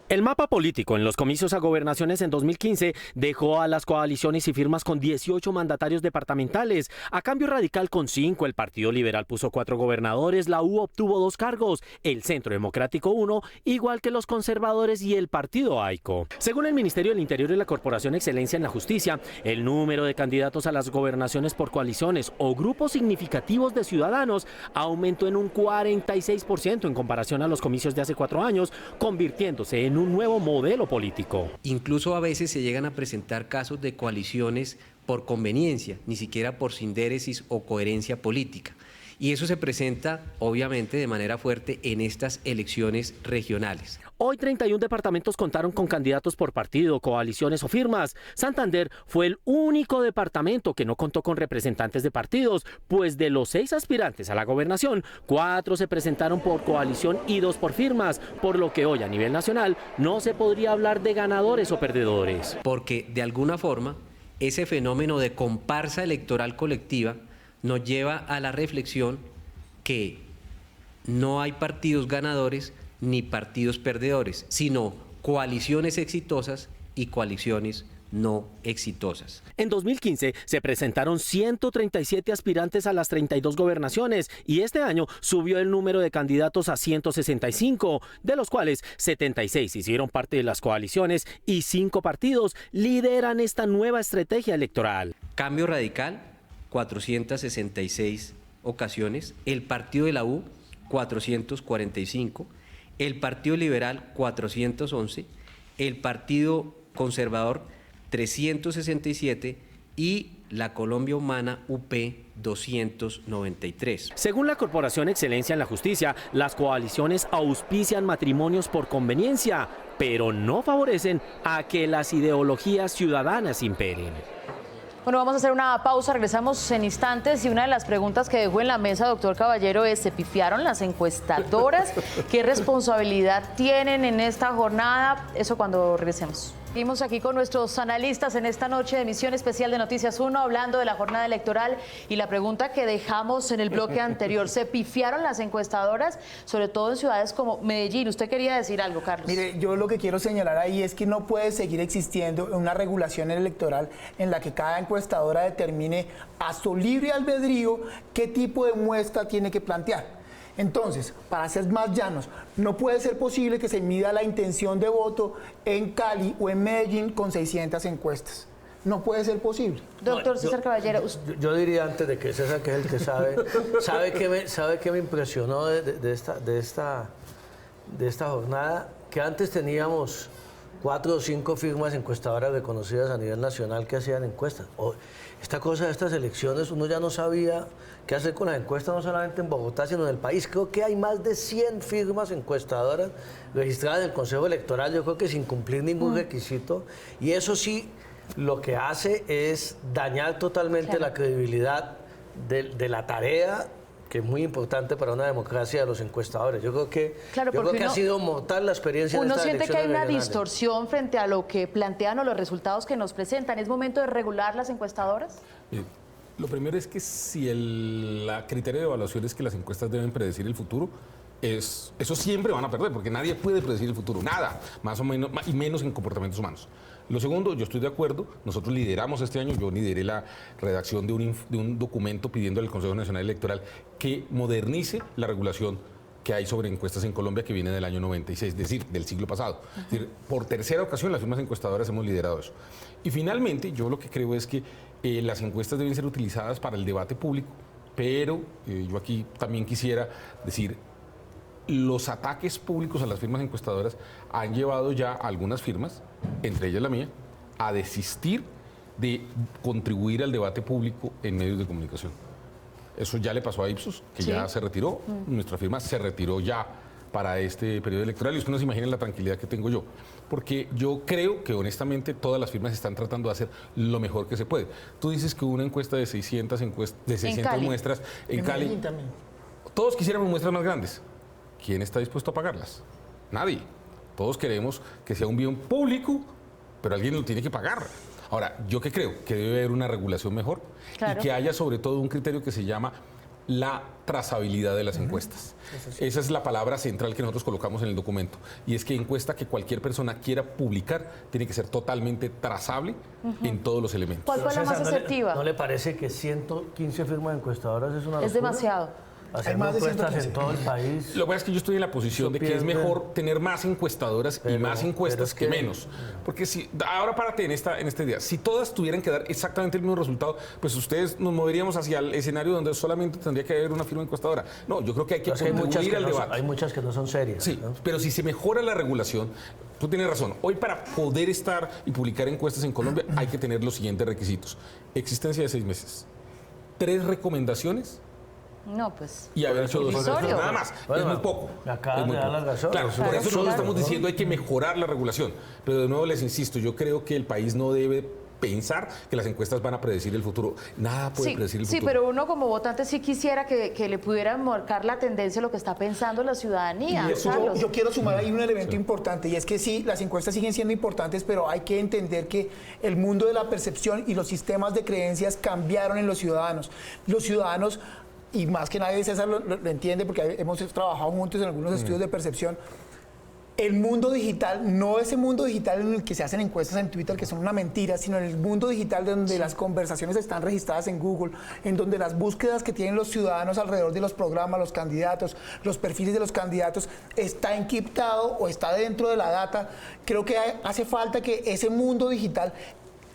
El mapa político en los comicios a gobernaciones en 2015 dejó a las coaliciones y firmas con 18 mandatarios departamentales. A Cambio Radical con 5, el Partido Liberal puso 4 gobernadores, la U obtuvo 2 cargos, el Centro Democrático 1, igual que los conservadores y el Partido AICO. Según el Ministerio del Interior y la Corporación Excelencia en la Justicia, el número de candidatos a las gobernaciones por coaliciones o grupos significativos de ciudadanos aumentó en un 46% en comparación a los comicios de hace 4 años, convirtiéndose en un nuevo modelo político. Incluso a veces se llegan a presentar casos de coaliciones por conveniencia, ni siquiera por sindéresis o coherencia política. Y eso se presenta, obviamente, de manera fuerte en estas elecciones regionales. Hoy 31 departamentos contaron con candidatos por partido, coaliciones o firmas. Santander fue el único departamento que no contó con representantes de partidos, pues de los 6 aspirantes a la gobernación, 4 se presentaron por coalición y 2 por firmas, por lo que hoy a nivel nacional no se podría hablar de ganadores o perdedores. Porque de alguna forma ese fenómeno de comparsa electoral colectiva nos lleva a la reflexión que no hay partidos ganadores ni partidos perdedores, sino coaliciones exitosas y coaliciones no exitosas. En 2015 se presentaron 137 aspirantes a las 32 gobernaciones y este año subió el número de candidatos a 165, de los cuales 76 hicieron parte de las coaliciones y 5 partidos lideran esta nueva estrategia electoral. Cambio Radical, 466 ocasiones, el Partido de la U, 445, el Partido Liberal, 411, el Partido Conservador, 367 y la Colombia Humana UP 293. Según la Corporación Excelencia en la Justicia, las coaliciones auspician matrimonios por conveniencia, pero no favorecen a que las ideologías ciudadanas imperen. Bueno, vamos a hacer una pausa, regresamos en instantes y una de las preguntas que dejó en la mesa, doctor Caballero, es: ¿se pifiaron las encuestadoras? ¿Qué responsabilidad tienen en esta jornada? Eso cuando regresemos. Seguimos aquí con nuestros analistas en esta noche de emisión especial de Noticias 1, hablando de la jornada electoral y la pregunta que dejamos en el bloque anterior: ¿se pifiaron las encuestadoras, sobre todo en ciudades como Medellín? Usted quería decir algo, Carlos. Mire, yo lo que quiero señalar ahí es que no puede seguir existiendo una regulación electoral en la que cada encuestadora determine a su libre albedrío qué tipo de muestra tiene que plantear. Entonces, para ser más llanos, no puede ser posible que se mida la intención de voto en Cali o en Medellín con 600 encuestas. No puede ser posible. Doctor César Caballero. Yo diría, antes de que César, que es el que sabe qué me impresionó de esta jornada, que antes teníamos 4 o 5 firmas encuestadoras reconocidas a nivel nacional que hacían encuestas. Esta cosa de estas elecciones, uno ya no sabía qué hacer con las encuestas, no solamente en Bogotá, sino en el país. Creo que hay más de 100 firmas encuestadoras registradas en el Consejo Electoral, yo creo que sin cumplir ningún requisito. Y eso sí, lo que hace es dañar totalmente la credibilidad de la tarea, que es muy importante para una democracia, de los encuestadores. Yo creo que, ha sido mortal la experiencia de estas elecciones. Uno siente que hay una regionales. distorsión frente a lo que plantean o los resultados que nos presentan. ¿Es momento de regular las encuestadoras? Lo primero es que si el criterio de evaluación es que las encuestas deben predecir el futuro, eso siempre van a perder, porque nadie puede predecir el futuro, nada, más o menos, y menos en comportamientos humanos. Lo segundo, yo estoy de acuerdo, nosotros lideramos este año, yo lideré la redacción de un documento pidiendo al Consejo Nacional Electoral que modernice la regulación que hay sobre encuestas en Colombia, que viene del año 96, es decir, del siglo pasado. Es decir, por tercera ocasión las firmas encuestadoras hemos liderado eso. Y finalmente, yo lo que creo es que las encuestas deben ser utilizadas para el debate público, pero yo aquí también quisiera decir, los ataques públicos a las firmas encuestadoras han llevado ya a algunas firmas, entre ellas la mía, a desistir de contribuir al debate público en medios de comunicación. Eso ya le pasó a Ipsos, que ya se retiró. Nuestra firma se retiró ya para este periodo electoral, y usted no se imagina la tranquilidad que tengo yo, porque yo creo que honestamente todas las firmas están tratando de hacer lo mejor que se puede. Tú dices que una encuesta de 600 muestras en Cali, todos quisiéramos muestras más grandes. ¿Quién está dispuesto a pagarlas? Nadie. Todos queremos que sea un bien público, pero alguien lo tiene que pagar. Ahora, ¿yo qué creo? Que debe haber una regulación mejor y que haya sobre todo un criterio que se llama la trazabilidad de las encuestas. Esa es la palabra central que nosotros colocamos en el documento. Y es que encuesta que cualquier persona quiera publicar tiene que ser totalmente trazable en todos los elementos. ¿Cuál fue la más asertiva? ¿No le parece que 115 firmas encuestadoras es una locura? Es demasiado. Hacer encuestas en todo el país. Lo que pasa es que yo estoy en la posición de que es mejor tener más encuestadoras y más encuestas que menos. Porque si ahora párate en este día, si todas tuvieran que dar exactamente el mismo resultado, pues ustedes nos moveríamos hacia el escenario donde solamente tendría que haber una firma encuestadora. No, yo creo que hay que contribuir al debate. Hay muchas que no son serias. Sí, ¿no? Pero si se mejora la regulación, tú tienes razón. Hoy, para poder estar y publicar encuestas en Colombia, hay que tener los siguientes requisitos: existencia de 6 meses, 3 recomendaciones. No, pues. Y haber hecho 2 encuestas, nada más. Bueno, es muy poco. Acá me da la razón. Claro, por eso nosotros estamos diciendo hay que mejorar la regulación. Pero de nuevo les insisto, yo creo que el país no debe pensar que las encuestas van a predecir el futuro. Nada puede predecir el futuro. Sí, pero uno como votante sí quisiera que le pudieran marcar la tendencia a lo que está pensando la ciudadanía. Y eso yo quiero sumar ahí un elemento importante, y es que sí, las encuestas siguen siendo importantes, pero hay que entender que el mundo de la percepción y los sistemas de creencias cambiaron en los ciudadanos. Los ciudadanos, y más que nadie César lo entiende porque hemos trabajado juntos en algunos estudios de percepción, el mundo digital, no ese mundo digital en el que se hacen encuestas en Twitter que son una mentira, sino en el mundo digital donde las conversaciones están registradas en Google, en donde las búsquedas que tienen los ciudadanos alrededor de los programas, los candidatos, los perfiles de los candidatos, está encriptado o está dentro de la data. Creo que hace falta que ese mundo digital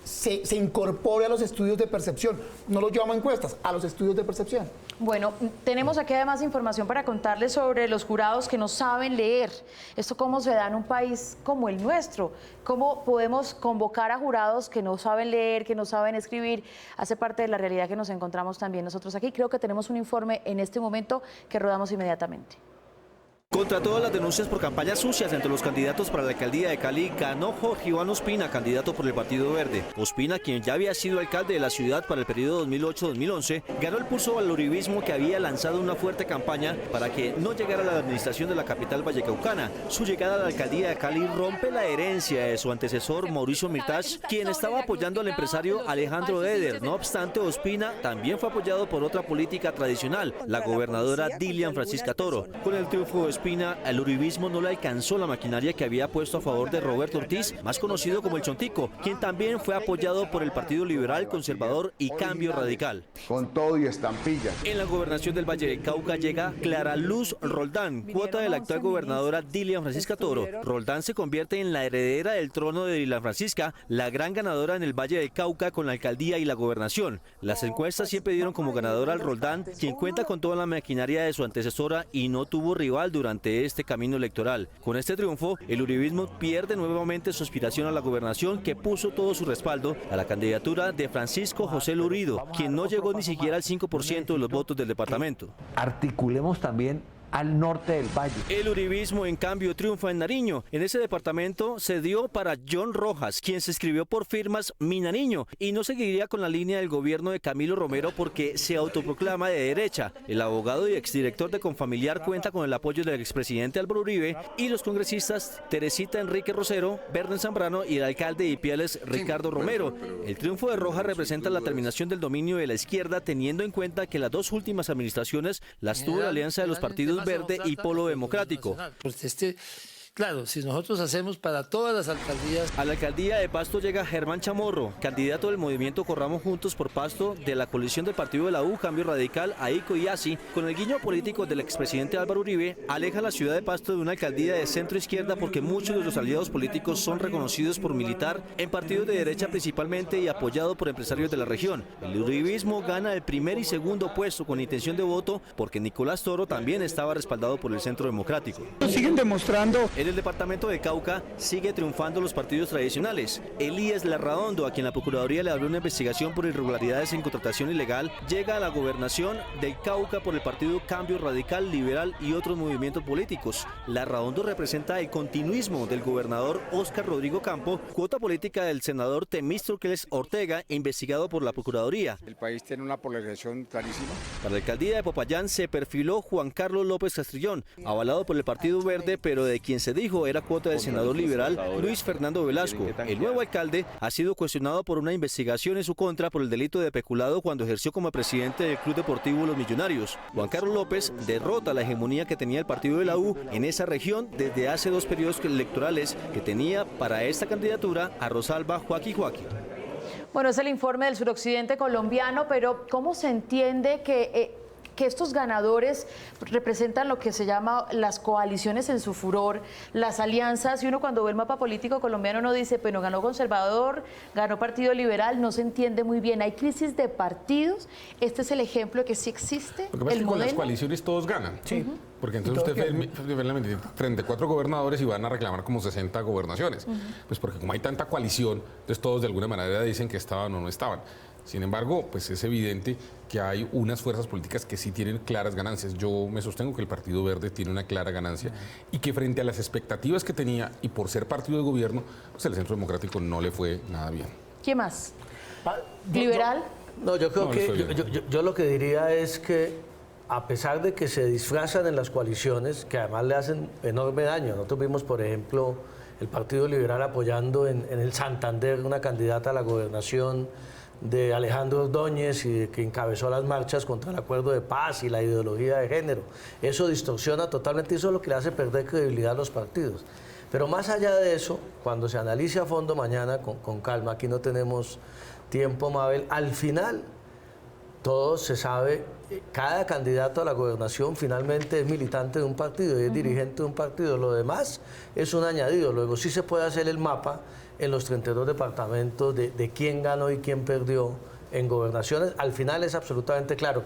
se incorpore a los estudios de percepción. No los llamo encuestas, a los estudios de percepción. Bueno, tenemos aquí además información para contarles sobre los jurados que no saben leer. ¿Esto cómo se da en un país como el nuestro? ¿Cómo podemos convocar a jurados que no saben leer, que no saben escribir? Hace parte de la realidad que nos encontramos también nosotros aquí. Creo que tenemos un informe en este momento que rodamos inmediatamente. Contra todas las denuncias por campañas sucias entre los candidatos para la alcaldía de Cali, ganó Jorge Iván Ospina, candidato por el Partido Verde. Ospina, quien ya había sido alcalde de la ciudad para el periodo 2008-2011, ganó el pulso al uribismo, que había lanzado una fuerte campaña para que no llegara a la administración de la capital vallecaucana. Su llegada a la alcaldía de Cali rompe la herencia de su antecesor Mauricio Mirtach, quien estaba apoyando al empresario Alejandro Eder. No obstante, Ospina también fue apoyado por otra política tradicional, la gobernadora Dilian Francisca Toro. Con el triunfo de Ospina, al uribismo no le alcanzó la maquinaria que había puesto a favor de Roberto Ortiz, más conocido como el Chontico, quien también fue apoyado por el Partido Liberal, Conservador y Cambio Radical. Con todo y estampillas. En la gobernación del Valle del Cauca llega Clara Luz Roldán, cuota de la actual gobernadora Dilian Francisca Toro. Roldán se convierte en la heredera del trono de Dilian Francisca, la gran ganadora en el Valle del Cauca con la alcaldía y la gobernación. Las encuestas siempre dieron como ganadora al Roldán, quien cuenta con toda la maquinaria de su antecesora y no tuvo rival durante este camino electoral. Con este triunfo, el uribismo pierde nuevamente su aspiración a la gobernación, que puso todo su respaldo a la candidatura de Francisco José Lurido, quien no llegó ni siquiera al 5% de los votos del departamento. Articulemos también al norte del valle. El uribismo, en cambio, triunfa en Nariño. En ese departamento se dio para John Rojas, quien se inscribió por firmas Mi Nariño, y no seguiría con la línea del gobierno de Camilo Romero porque se autoproclama de derecha. El abogado y exdirector de Confamiliar cuenta con el apoyo del expresidente Álvaro Uribe y los congresistas Teresita Enrique Rosero, Bernen Zambrano y el alcalde de Ipiales, Ricardo Romero. El triunfo de Rojas representa la terminación del dominio de la izquierda, teniendo en cuenta que las dos últimas administraciones las tuvo la alianza de los partidos Verde y Polo Democrático. Pues claro, si nosotros hacemos para todas las alcaldías. A la alcaldía de Pasto llega Germán Chamorro, candidato del movimiento Corramos Juntos por Pasto, de la coalición del partido de la U, Cambio Radical, AICO y ASI. Con el guiño político del expresidente Álvaro Uribe, aleja la ciudad de Pasto de una alcaldía de centro izquierda porque muchos de los aliados políticos son reconocidos por militar en partidos de derecha principalmente y apoyado por empresarios de la región. El uribismo gana el primer y segundo puesto con intención de voto porque Nicolás Toro también estaba respaldado por el Centro Democrático. Siguen demostrando. En el departamento de Cauca sigue triunfando los partidos tradicionales. Elías Larradondo, a quien la Procuraduría le abrió una investigación por irregularidades en contratación ilegal, llega a la gobernación del Cauca por el partido Cambio Radical, Liberal y otros movimientos políticos. Larradondo representa el continuismo del gobernador Óscar Rodrigo Campo, cuota política del senador Temístocles Ortega, investigado por la Procuraduría. El país tiene una polarización clarísima. Para la alcaldía de Popayán se perfiló Juan Carlos López Castrillón, avalado por el Partido Verde, pero de quien se dijo era cuota del senador liberal Luis Fernando Velasco. El nuevo alcalde ha sido cuestionado por una investigación en su contra por el delito de peculado cuando ejerció como presidente del Club Deportivo Los Millonarios. Juan Carlos López derrota la hegemonía que tenía el partido de la U en esa región desde hace 2 periodos electorales que tenía para esta candidatura a Rosalba Joaquín Joaquín. Bueno, es el informe del suroccidente colombiano, pero ¿cómo se entiende que estos ganadores representan lo que se llama las coaliciones en su furor, las alianzas? Y uno cuando ve el mapa político colombiano no dice, bueno, ganó Conservador, ganó Partido Liberal, no se entiende muy bien. Hay crisis de partidos. Este es el ejemplo de que sí existe. Lo que pasa es que con las coaliciones todos ganan. Sí. Porque entonces usted ve 34 gobernadores y van a reclamar como 60 gobernaciones. Pues porque como hay tanta coalición, entonces todos de alguna manera dicen que estaban o no estaban. Sin embargo, pues es evidente que hay unas fuerzas políticas que sí tienen claras ganancias. Yo me sostengo que el Partido Verde tiene una clara ganancia y que frente a las expectativas que tenía y por ser partido de gobierno, pues el Centro Democrático no le fue nada bien. ¿Quién más? ¿Liberal? Yo creo que yo lo que diría es que a pesar de que se disfrazan en las coaliciones, que además le hacen enorme daño. Nosotros vimos, por ejemplo, el Partido Liberal apoyando en el Santander una candidata a la gobernación de Alejandro Ordóñez y que encabezó las marchas contra el acuerdo de paz y la ideología de género. Eso distorsiona totalmente, eso es lo que le hace perder credibilidad a los partidos. Pero más allá de eso, cuando se analice a fondo mañana con calma, aquí no tenemos tiempo, Mabel, al final todo se sabe, cada candidato a la gobernación finalmente es militante de un partido y es dirigente de un partido. Lo demás es un añadido. Luego sí se puede hacer el mapa en los 32 departamentos de quién ganó y quién perdió en gobernaciones. Al final es absolutamente claro.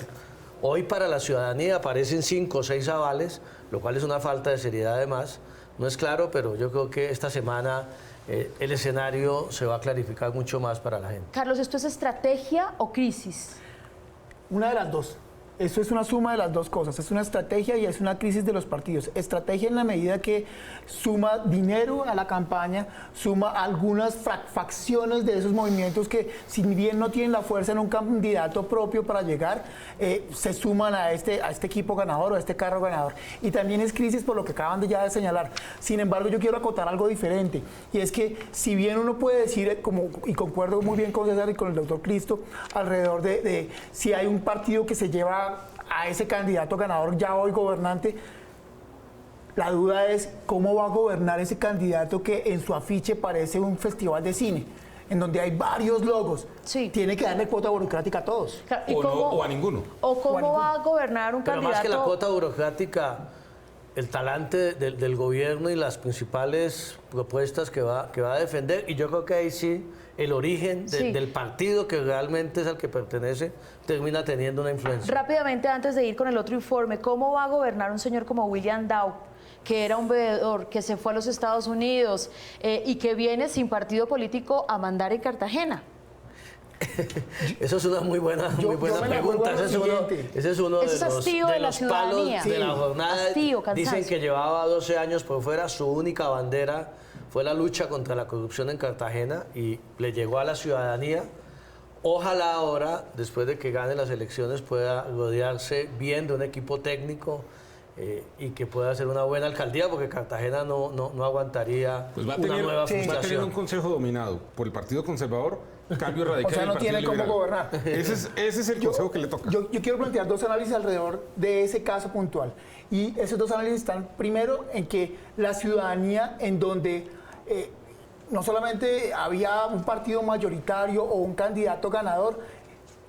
Hoy para la ciudadanía aparecen 5 o 6 avales, lo cual es una falta de seriedad además. No es claro, pero yo creo que esta semana el escenario se va a clarificar mucho más para la gente. Carlos, ¿esto es estrategia o crisis? Una de las dos. Esto es una suma de las dos cosas, es una estrategia y es una crisis de los partidos. Estrategia en la medida que suma dinero a la campaña, suma algunas facciones de esos movimientos que, si bien no tienen la fuerza en un candidato propio para llegar, se suman a este equipo ganador o a este carro ganador. Y también es crisis por lo que acaban de ya de señalar. Sin embargo, yo quiero acotar algo diferente, y es que si bien uno puede decir, y concuerdo muy bien con César y con el doctor Cristo, alrededor de si hay un partido que se lleva a ese candidato ganador ya hoy gobernante, la duda es cómo va a gobernar ese candidato que en su afiche parece un festival de cine, en donde hay varios logos. Sí. Tiene que darle cuota burocrática a todos. O a ninguno. ¿O cómo va a gobernar un Pero candidato? más que la cuota burocrática, el talante del gobierno y las principales propuestas que va a defender, y yo creo que ahí sí el origen del partido que realmente es al que pertenece termina teniendo una influencia. Rápidamente, antes de ir con el otro informe, ¿cómo va a gobernar un señor como William Dow, que era un bebedor, que se fue a los Estados Unidos y que viene sin partido político a mandar en Cartagena? Eso es una muy buena pregunta. Ese es uno de los palos de la jornada. Dicen que llevaba 12 años por fuera, su única bandera fue la lucha contra la corrupción en Cartagena y le llegó a la ciudadanía. Ojalá ahora, después de que gane las elecciones, pueda rodearse bien de un equipo técnico y que pueda hacer una buena alcaldía, porque Cartagena no aguantaría una nueva frustración. Va a tener un consejo dominado por el Partido Conservador, Cambio Radical. O sea, no tiene cómo gobernar. Ese es el consejo que le toca. Yo quiero plantear dos análisis alrededor de ese caso puntual. Y esos dos análisis están, primero, en que la ciudadanía, en donde no solamente había un partido mayoritario o un candidato ganador,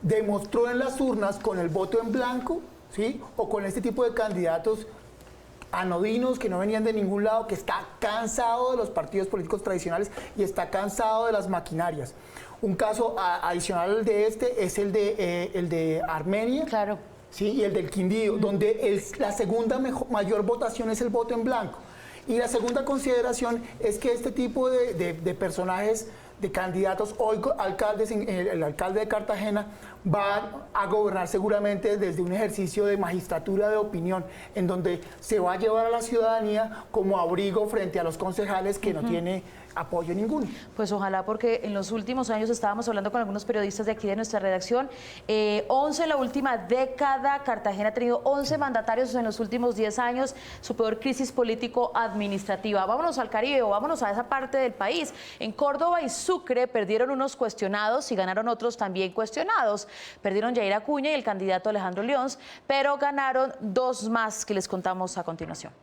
demostró en las urnas con el voto en blanco, ¿sí?, o con este tipo de candidatos anodinos que no venían de ningún lado, que está cansado de los partidos políticos tradicionales y está cansado de las maquinarias. Un caso adicional de este es el de Armenia. Claro. Sí, y el del Quindío, donde la segunda mayor votación es el voto en blanco. Y la segunda consideración es que este tipo de personajes, de candidatos, hoy alcaldes, el alcalde de Cartagena va a gobernar seguramente desde un ejercicio de magistratura de opinión, en donde se va a llevar a la ciudadanía como abrigo frente a los concejales que no tiene apoyo ninguno. Pues ojalá, porque en los últimos años estábamos hablando con algunos periodistas de aquí de nuestra redacción, 11 en la última década, Cartagena ha tenido 11 mandatarios en los últimos 10 años, su peor crisis político-administrativa. Vámonos al Caribe o vámonos a esa parte del país. En Córdoba y Sucre perdieron unos cuestionados y ganaron otros también cuestionados. Perdieron Yair Acuña y el candidato Alejandro Leons, pero ganaron 2 más que les contamos a continuación.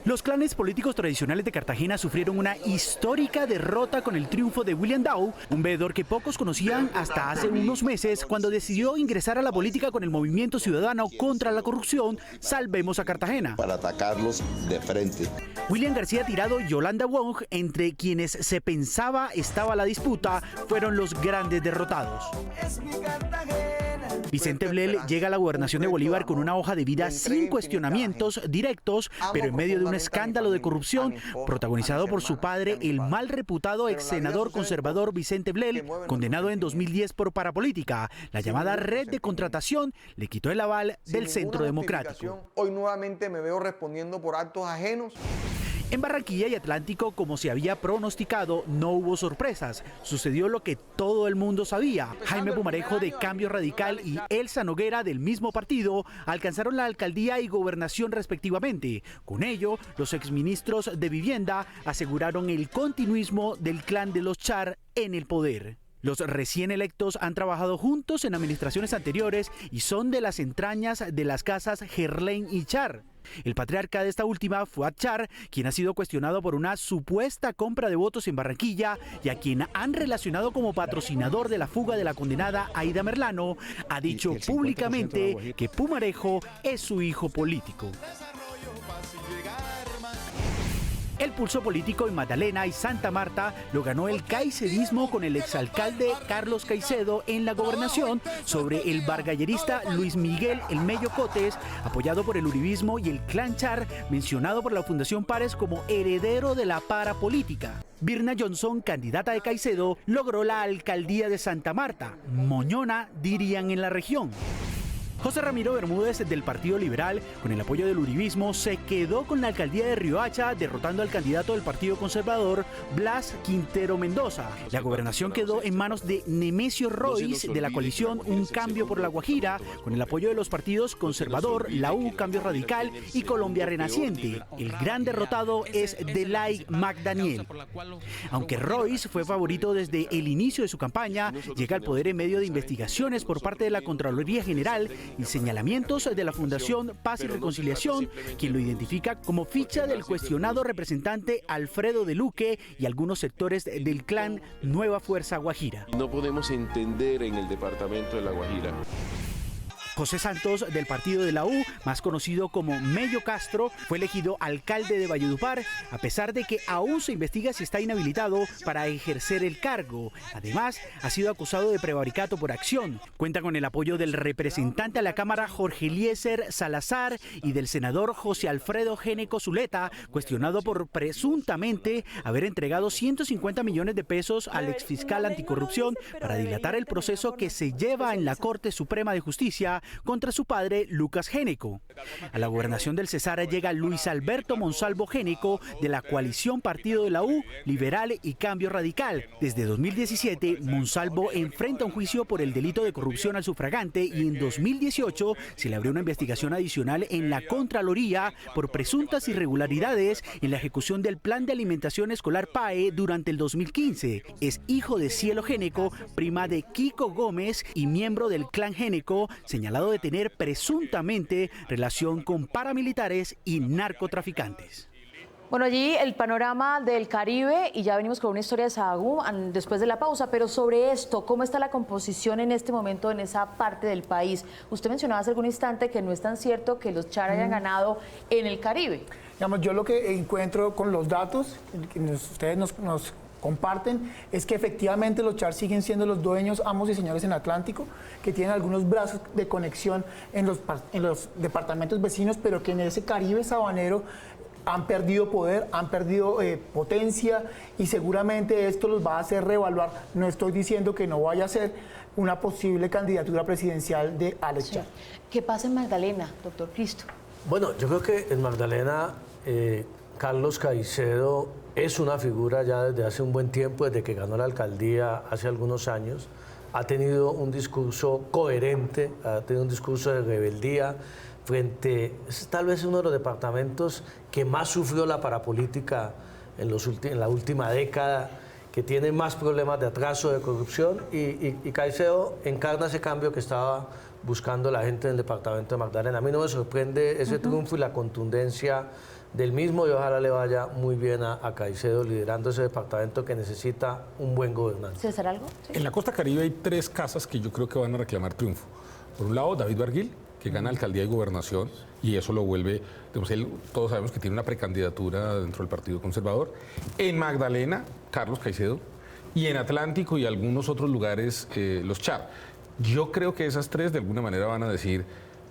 Los clanes políticos tradicionales de Cartagena sufrieron una histórica derrota con el triunfo de William Dow, un veedor que pocos conocían hasta hace unos meses, cuando decidió ingresar a la política con el movimiento ciudadano contra la corrupción Salvemos a Cartagena. Para atacarlos de frente. William García Tirado y Yolanda Wong, entre quienes se pensaba estaba la disputa, fueron los grandes derrotados. Vicente Blel llega a la gobernación de Bolívar con una hoja de vida sin cuestionamientos directos, pero en medio de un escándalo de corrupción protagonizado por su padre, el mal reputado ex senador conservador Vicente Blel, condenado en 2010 por parapolítica. La llamada red de contratación le quitó el aval del Centro Democrático. Hoy nuevamente me veo respondiendo por actos ajenos. En Barranquilla y Atlántico, como se había pronosticado, no hubo sorpresas. Sucedió lo que todo el mundo sabía. Jaime Pumarejo de Cambio Radical y Elsa Noguera del mismo partido alcanzaron la alcaldía y gobernación respectivamente. Con ello, los exministros de Vivienda aseguraron el continuismo del clan de los Char en el poder. Los recién electos han trabajado juntos en administraciones anteriores y son de las entrañas de las casas Gerlain y Char. El patriarca de esta última, Fuad Char, quien ha sido cuestionado por una supuesta compra de votos en Barranquilla y a quien han relacionado como patrocinador de la fuga de la condenada Aida Merlano, ha dicho públicamente que Pumarejo es su hijo político. El pulso político en Magdalena y Santa Marta lo ganó el caicevismo con el exalcalde Carlos Caicedo en la gobernación sobre el bargallerista Luis Miguel El Mello Cotes, apoyado por el uribismo y el clan Char, mencionado por la Fundación Pares como heredero de la parapolítica. Birna Johnson, candidata de Caicedo, logró la alcaldía de Santa Marta, moñona dirían en la región. José Ramiro Bermúdez del Partido Liberal, con el apoyo del uribismo, se quedó con la alcaldía de Riohacha, derrotando al candidato del Partido Conservador, Blas Quintero Mendoza. La gobernación quedó en manos de Nemesio Royce de la coalición Un Cambio por la Guajira, con el apoyo de los partidos Conservador, la U, Cambio Radical y Colombia Renaciente. El gran derrotado es Delay McDaniel. Aunque Royce fue favorito desde el inicio de su campaña, llega al poder en medio de investigaciones por parte de la Contraloría General y señalamientos de la Fundación Paz y Reconciliación, quien lo identifica como ficha del cuestionado representante Alfredo de Luque y algunos sectores del clan Nueva Fuerza Guajira. No podemos entender en el departamento de La Guajira. José Santos, del partido de la U, más conocido como Mello Castro, fue elegido alcalde de Valledupar, a pesar de que aún se investiga si está inhabilitado para ejercer el cargo. Además, ha sido acusado de prevaricato por acción. Cuenta con el apoyo del representante a la Cámara Jorge Eliezer Salazar y del senador José Alfredo Géneco Zuleta, cuestionado por presuntamente haber entregado 150 millones de pesos al exfiscal anticorrupción para dilatar el proceso que se lleva en la Corte Suprema de Justicia contra su padre Lucas Géneco. A la gobernación del Cesar llega Luis Alberto Monsalvo Géneco de la coalición Partido de la U, Liberal y Cambio Radical. Desde 2017, Monsalvo enfrenta un juicio por el delito de corrupción al sufragante y en 2018 se le abrió una investigación adicional en la Contraloría por presuntas irregularidades en la ejecución del Plan de Alimentación Escolar PAE durante el 2015. Es hijo de Cielo Géneco, prima de Kiko Gómez y miembro del clan Géneco, señalado de tener presuntamente relación con paramilitares y narcotraficantes. Bueno, allí el panorama del Caribe y ya venimos con una historia de Sahagún después de la pausa, pero sobre esto, ¿cómo está la composición en este momento en esa parte del país? Usted mencionaba hace algún instante que no es tan cierto que los Char hayan ganado en el Caribe. Digamos, yo lo que encuentro con los datos que ustedes nos comparten es que efectivamente los Char siguen siendo los dueños, amos y señores en Atlántico, que tienen algunos brazos de conexión en los departamentos vecinos, pero que en ese Caribe sabanero han perdido poder, han perdido potencia y seguramente esto los va a hacer reevaluar. No estoy diciendo que no vaya a ser una posible candidatura presidencial de Alex Char. ¿Qué pasa en Magdalena, doctor Cristo? Bueno, yo creo que en Magdalena Carlos Caicedo es una figura ya desde hace un buen tiempo, desde que ganó la alcaldía hace algunos años. Ha tenido un discurso coherente, ha tenido un discurso de rebeldía frente, es tal vez uno de los departamentos que más sufrió la parapolítica en la última década, que tiene más problemas de atraso, de corrupción, y Caicedo encarna ese cambio que estaba buscando la gente del departamento de Magdalena. A mí no me sorprende ese triunfo y la contundencia del mismo, y ojalá le vaya muy bien a Caicedo liderando ese departamento que necesita un buen gobernante. ¿César, algo? Sí. En la costa caribe hay tres casas que yo creo que van a reclamar triunfo. Por un lado, David Barguil, que gana alcaldía y gobernación, y eso lo vuelve, digamos, él, todos sabemos que tiene una precandidatura dentro del Partido Conservador. En Magdalena, Carlos Caicedo, y en Atlántico y algunos otros lugares, los Char. Yo creo que esas tres de alguna manera van a decir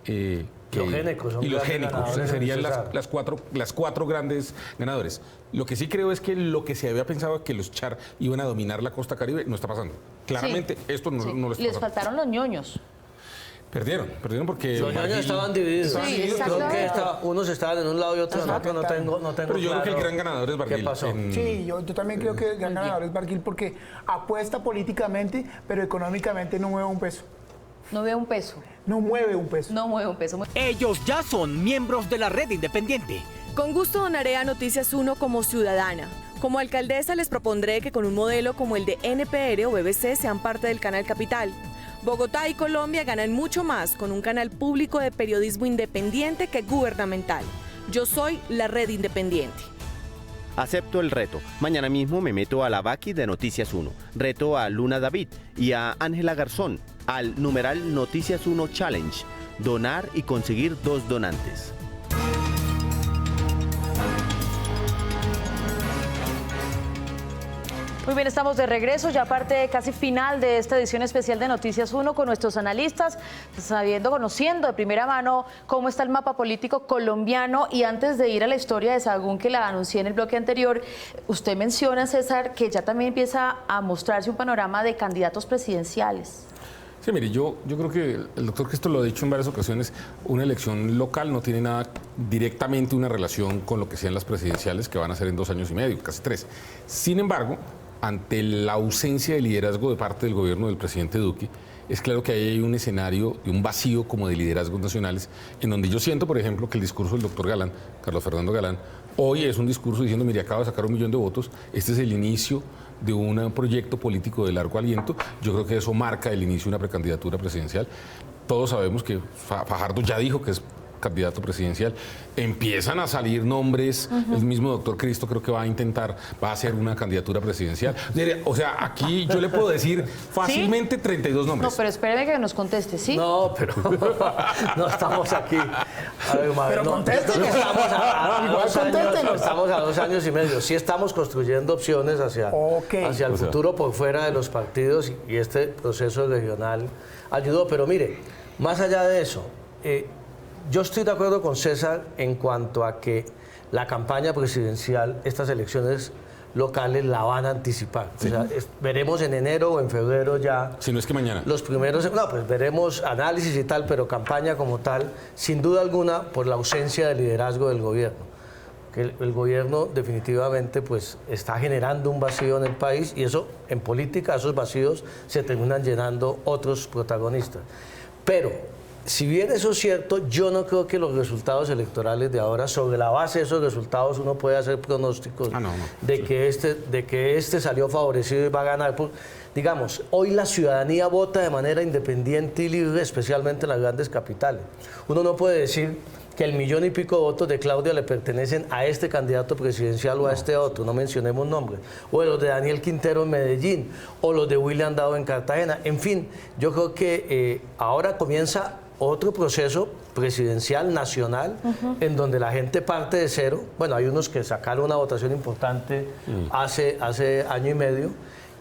los Génecos y los Génecos serían las cuatro grandes ganadores. Lo que sí creo es que lo que se había pensado que los Char iban a dominar la costa caribe no está pasando. Claramente esto no les está Les faltaron los ñoños. Perdieron porque... Los ñoños estaban divididos. Sí, creo que unos estaban en un lado y otros en otro, no tengo Pero yo creo que el gran ganador es Barguil. ¿Qué pasó? Sí, yo también creo que el gran ganador es Barguil porque apuesta políticamente, pero económicamente no mueve un peso. No veo un peso. No mueve un peso. No mueve un peso. Ellos ya son miembros de la red independiente. Con gusto donaré a Noticias 1 como ciudadana. Como alcaldesa les propondré que con un modelo como el de NPR o BBC sean parte del canal Capital. Bogotá y Colombia ganan mucho más con un canal público de periodismo independiente que gubernamental. Yo soy la red independiente. Acepto el reto. Mañana mismo me meto a la Vaki de Noticias 1. Reto a Luna David y a Ángela Garzón al numeral Noticias 1 Challenge. Donar y conseguir 2 donantes. Muy bien, estamos de regreso, ya parte casi final de esta edición especial de Noticias 1 con nuestros analistas, conociendo de primera mano cómo está el mapa político colombiano. Y antes de ir a la historia de Sahagún, que la anuncié en el bloque anterior, usted menciona, César, que ya también empieza a mostrarse un panorama de candidatos presidenciales. Sí, mire, yo creo que el doctor Cristo lo ha dicho en varias ocasiones, una elección local no tiene nada directamente una relación con lo que sean las presidenciales, que van a ser en 2 años y medio, casi 3. Sin embargo, ante la ausencia de liderazgo de parte del gobierno del presidente Duque, es claro que ahí hay un escenario de un vacío como de liderazgos nacionales, en donde yo siento, por ejemplo, que el discurso del doctor Galán, Carlos Fernando Galán, hoy es un discurso diciendo, mire, acaba de sacar 1 millón de votos, este es el inicio de un proyecto político de largo aliento. Yo creo que eso marca el inicio de una precandidatura presidencial. Todos sabemos que Fajardo ya dijo que es candidato presidencial. Empiezan a salir nombres, el mismo doctor Cristo creo que va a hacer una candidatura presidencial. O sea, aquí yo le puedo decir fácilmente 32 nombres. No, pero espéreme que nos conteste, ¿sí? No, pero no estamos aquí. A ver, madre, pero no, contésteme. Estamos a 2 años y medio. Sí estamos construyendo opciones hacia el futuro por fuera de los partidos, y este proceso regional ayudó. Pero mire, más allá de eso, yo estoy de acuerdo con César en cuanto a que la campaña presidencial, estas elecciones locales la van a anticipar. Sí. O sea, veremos en enero o en febrero ya. Si no es que mañana. Los primeros, no, pues veremos análisis y tal, pero campaña como tal, sin duda alguna, por la ausencia de liderazgo del gobierno. Que el gobierno definitivamente pues está generando un vacío en el país, y eso, en política, esos vacíos se terminan llenando otros protagonistas. Pero si bien eso es cierto, yo no creo que los resultados electorales de ahora, sobre la base de esos resultados, uno puede hacer pronósticos de que este salió favorecido y va a ganar. Digamos, hoy la ciudadanía vota de manera independiente y libre, especialmente en las grandes capitales. Uno no puede decir que el 1,5 millón de votos de Claudia le pertenecen a este candidato presidencial o a este otro, no mencionemos nombres, o los de Daniel Quintero en Medellín, o los de William Dado en Cartagena. En fin, yo creo que ahora comienza otro proceso presidencial nacional, en donde la gente parte de cero. Bueno, hay unos que sacaron una votación importante hace 1 año y medio,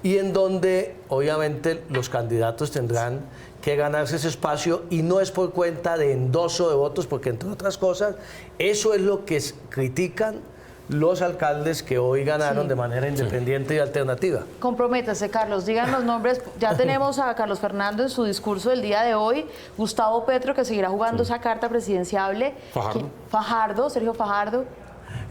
y en donde obviamente los candidatos tendrán que ganarse ese espacio, y no es por cuenta de endoso de votos, porque entre otras cosas, eso es lo que critican los alcaldes que hoy ganaron de manera independiente y alternativa. Comprométase, Carlos, digan los nombres. Ya tenemos a Carlos Fernando en su discurso del día de hoy, Gustavo Petro, que seguirá jugando esa carta presidenciable, Sergio Fajardo.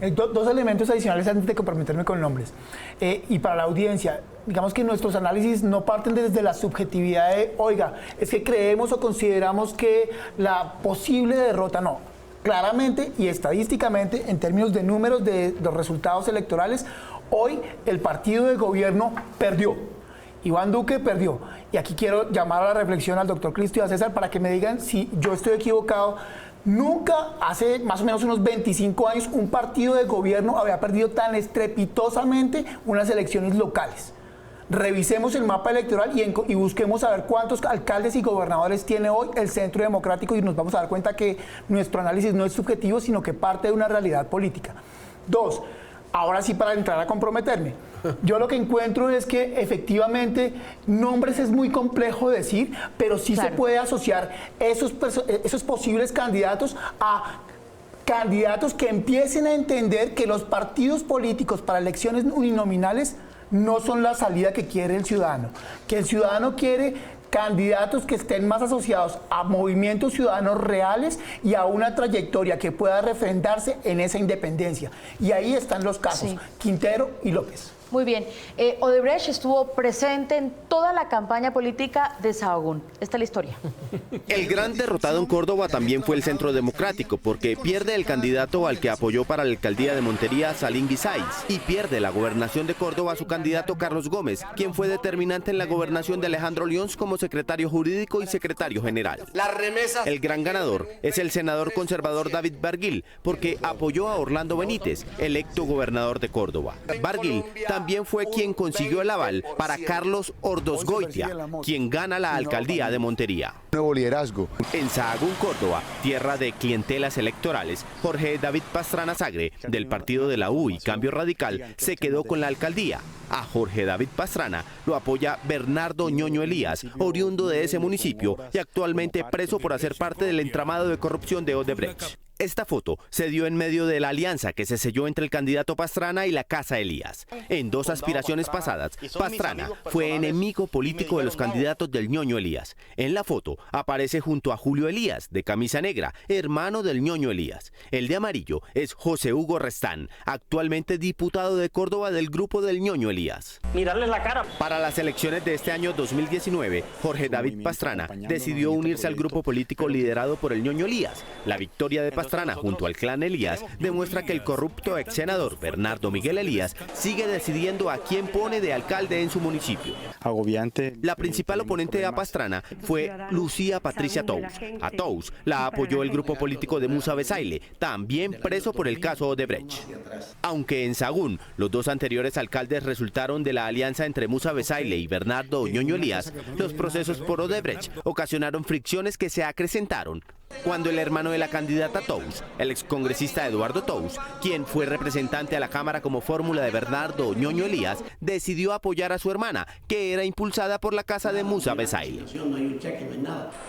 2 elementos adicionales antes de comprometerme con nombres. Y para la audiencia, digamos que nuestros análisis no parten desde la subjetividad de, oiga, es que creemos o consideramos que la posible derrota, no. Claramente y estadísticamente, en términos de números de los resultados electorales, hoy el partido de gobierno perdió. Iván Duque perdió. Y aquí quiero llamar a la reflexión al doctor Cristo y a César para que me digan si yo estoy equivocado. Nunca, hace más o menos unos 25 años, un partido de gobierno había perdido tan estrepitosamente unas elecciones locales. Revisemos el mapa electoral y busquemos saber cuántos alcaldes y gobernadores tiene hoy el Centro Democrático, y nos vamos a dar cuenta que nuestro análisis no es subjetivo, sino que parte de una realidad política. 2, ahora sí, para entrar a comprometerme, yo lo que encuentro es que efectivamente nombres es muy complejo decir, pero sí se puede asociar esos posibles candidatos a candidatos que empiecen a entender que los partidos políticos para elecciones uninominales no son la salida que quiere el ciudadano, que el ciudadano quiere candidatos que estén más asociados a movimientos ciudadanos reales y a una trayectoria que pueda refrendarse en esa independencia. Y ahí están los casos, Quintero y López. Muy bien. Odebrecht estuvo presente en toda la campaña política de Sahagún. Esta es la historia. El gran derrotado en Córdoba también fue el Centro Democrático, porque pierde el candidato al que apoyó para la alcaldía de Montería, Salim Guisáiz, y pierde la gobernación de Córdoba a su candidato Carlos Gómez, quien fue determinante en la gobernación de Alejandro Lyons como secretario jurídico y secretario general. El gran ganador es el senador conservador David Barguil, porque apoyó a Orlando Benítez, electo gobernador de Córdoba. Barguil también también fue quien consiguió el aval para Carlos Ordosgoitia, quien gana la alcaldía de Montería. Nuevo liderazgo. En Sahagún, Córdoba, tierra de clientelas electorales, Jorge David Pastrana Sagre, del partido de la U y Cambio Radical, se quedó con la alcaldía. A Jorge David Pastrana lo apoya Bernardo Ñoño Elías, oriundo de ese municipio y actualmente preso por hacer parte del entramado de corrupción de Odebrecht. Esta foto se dio en medio de la alianza que se selló entre el candidato Pastrana y la Casa Elías. En 2 aspiraciones pasadas, Pastrana fue enemigo político de los candidatos del Ñoño Elías. En la foto aparece junto a Julio Elías, de camisa negra, hermano del Ñoño Elías. El de amarillo es José Hugo Restán, actualmente diputado de Córdoba del grupo del Ñoño Elías. Mirarles la cara. Para las elecciones de este año 2019, Jorge David Pastrana decidió unirse al grupo político liderado por el Ñoño Elías. La victoria de Pastrana junto al clan Elías demuestra que el corrupto ex senador Bernardo Miguel Elías sigue decidiendo a quién pone de alcalde en su municipio. Agobiante. La principal oponente a Pastrana fue Lucía Patricia Tous. A Tous la apoyó el grupo político de Musa Besaile, también preso por el caso Odebrecht. Aunque en Sahagún los 2 anteriores alcaldes resultaron de la alianza entre Musa Besaile y Bernardo Ñoño Elías, los procesos por Odebrecht ocasionaron fricciones que se acrecentaron cuando el hermano de la candidata Tous, el excongresista Eduardo Tous, quien fue representante a la Cámara como fórmula de Bernardo Ñoño Elías, decidió apoyar a su hermana, que era impulsada por la casa de Musa Besaile.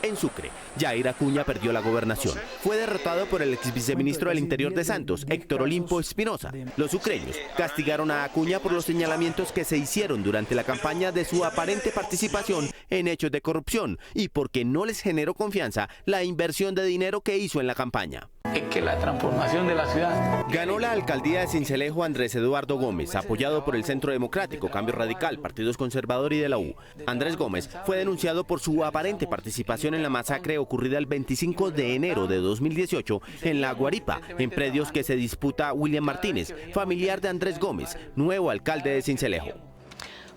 En Sucre, Yair Acuña perdió la gobernación. Fue derrotado por el ex viceministro del Interior de Santos, Héctor Olimpo Espinosa. Los sucreños castigaron a Acuña por los señalamientos que se hicieron durante la campaña de su aparente participación en hechos de corrupción y porque no les generó confianza la inversión de dinero que hizo en la campaña. Es que la transformación de la ciudad. Ganó la alcaldía de Sincelejo Andrés Eduardo Gómez, apoyado por el Centro Democrático, Cambio Radical, Partidos Conservador y de la U. Andrés Gómez fue denunciado por su aparente participación en la masacre ocurrida el 25 de enero de 2018 en La Guaripa, en predios que se disputa William Martínez, familiar de Andrés Gómez, nuevo alcalde de Sincelejo.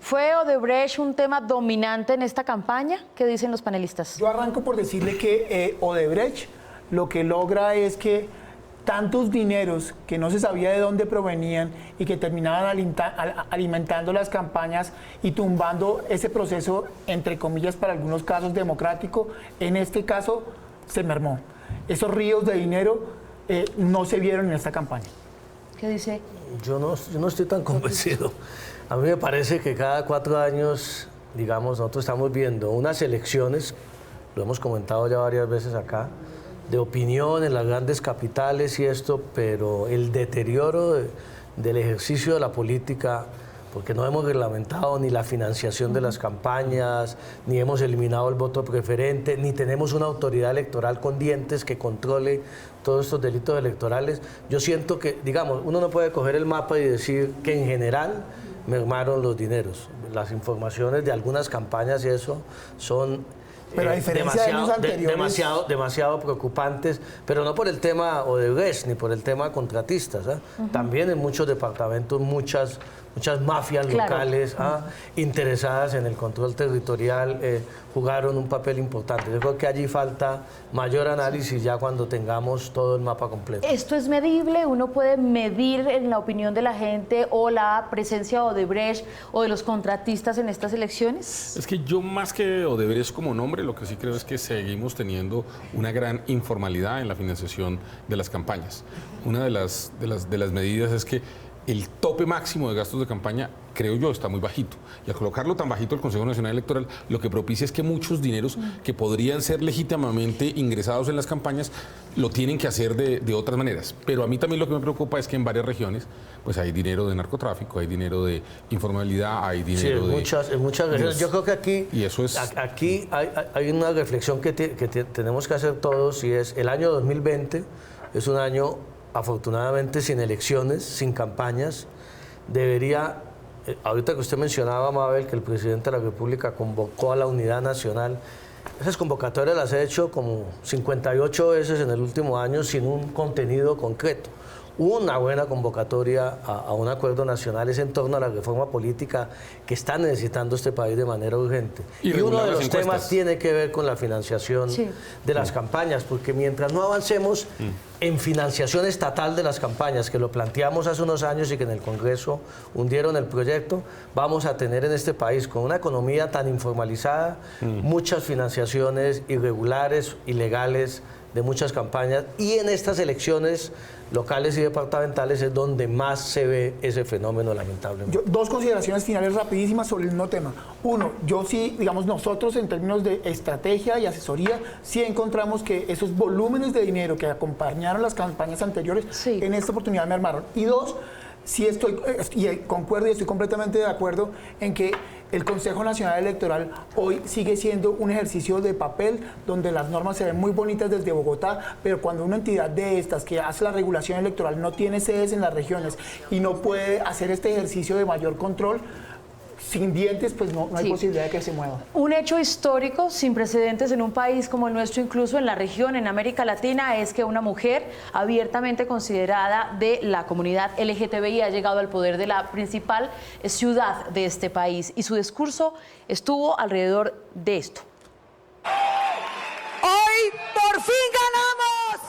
¿Fue Odebrecht un tema dominante en esta campaña? ¿Qué dicen los panelistas? Yo arranco por decirle que Odebrecht lo que logra es que tantos dineros que no se sabía de dónde provenían y que terminaban alimentando las campañas y tumbando ese proceso, entre comillas, para algunos casos democrático, en este caso se mermó. Esos ríos de dinero no se vieron en esta campaña. ¿Qué dice? Yo no estoy tan convencido. A mí me parece que cada 4 años, digamos, nosotros estamos viendo unas elecciones, lo hemos comentado ya varias veces acá, de opinión en las grandes capitales y esto, pero el deterioro del ejercicio de la política, porque no hemos reglamentado ni la financiación de las campañas, ni hemos eliminado el voto preferente, ni tenemos una autoridad electoral con dientes que controle todos estos delitos electorales. Yo siento que, digamos, uno no puede coger el mapa y decir que en general mermaron los dineros. Las informaciones de algunas campañas y eso son pero a diferencia de años anteriores, demasiado preocupantes, pero no por el tema Odebrecht ni por el tema contratistas. También en muchos departamentos muchas mafias locales interesadas en el control territorial jugaron un papel importante. Yo creo que allí falta mayor análisis ya cuando tengamos todo el mapa completo. ¿Esto es medible? ¿Uno puede medir en la opinión de la gente o la presencia de Odebrecht o de los contratistas en estas elecciones? Es que yo, más que Odebrecht como nombre, lo que sí creo es que seguimos teniendo una gran informalidad en la financiación de las campañas. Una de las medidas es que el tope máximo de gastos de campaña, creo yo, está muy bajito. Y al colocarlo tan bajito el Consejo Nacional Electoral, lo que propicia es que muchos dineros que podrían ser legítimamente ingresados en las campañas, lo tienen que hacer de otras maneras. Pero a mí también lo que me preocupa es que en varias regiones pues hay dinero de narcotráfico, hay dinero de informalidad, hay dinero en muchas regiones. Yo creo que aquí, y eso es, aquí hay una reflexión que tenemos que hacer todos, y es el año 2020 es un año afortunadamente sin elecciones, sin campañas. Debería, ahorita que usted mencionaba, Mabel, que el presidente de la República convocó a la unidad nacional, esas convocatorias las he hecho como 58 veces en el último año sin un contenido concreto. una buena convocatoria a un acuerdo nacional es en torno a la reforma política que está necesitando este país de manera urgente. Y uno de los temas tiene que ver con la financiación de las campañas, porque mientras no avancemos en financiación estatal de las campañas, que lo planteamos hace unos años y que en el Congreso hundieron el proyecto, vamos a tener en este país, con una economía tan informalizada, muchas financiaciones irregulares, ilegales, de muchas campañas, y en estas elecciones locales y departamentales es donde más se ve ese fenómeno, lamentablemente. Dos consideraciones finales rapidísimas sobre el mismo tema. Uno, yo sí, digamos, nosotros en términos de estrategia y asesoría, sí encontramos que esos volúmenes de dinero que acompañaron las campañas anteriores, en esta oportunidad me armaron. Y dos, sí concuerdo y estoy completamente de acuerdo en que el Consejo Nacional Electoral hoy sigue siendo un ejercicio de papel donde las normas se ven muy bonitas desde Bogotá, pero cuando una entidad de estas que hace la regulación electoral no tiene sedes en las regiones y no puede hacer este ejercicio de mayor control, sin dientes, pues no hay posibilidad de que se mueva. Un hecho histórico sin precedentes en un país como el nuestro, incluso en la región, en América Latina, es que una mujer abiertamente considerada de la comunidad LGTBI ha llegado al poder de la principal ciudad de este país, y su discurso estuvo alrededor de esto. ¡Hoy por fin ganamos!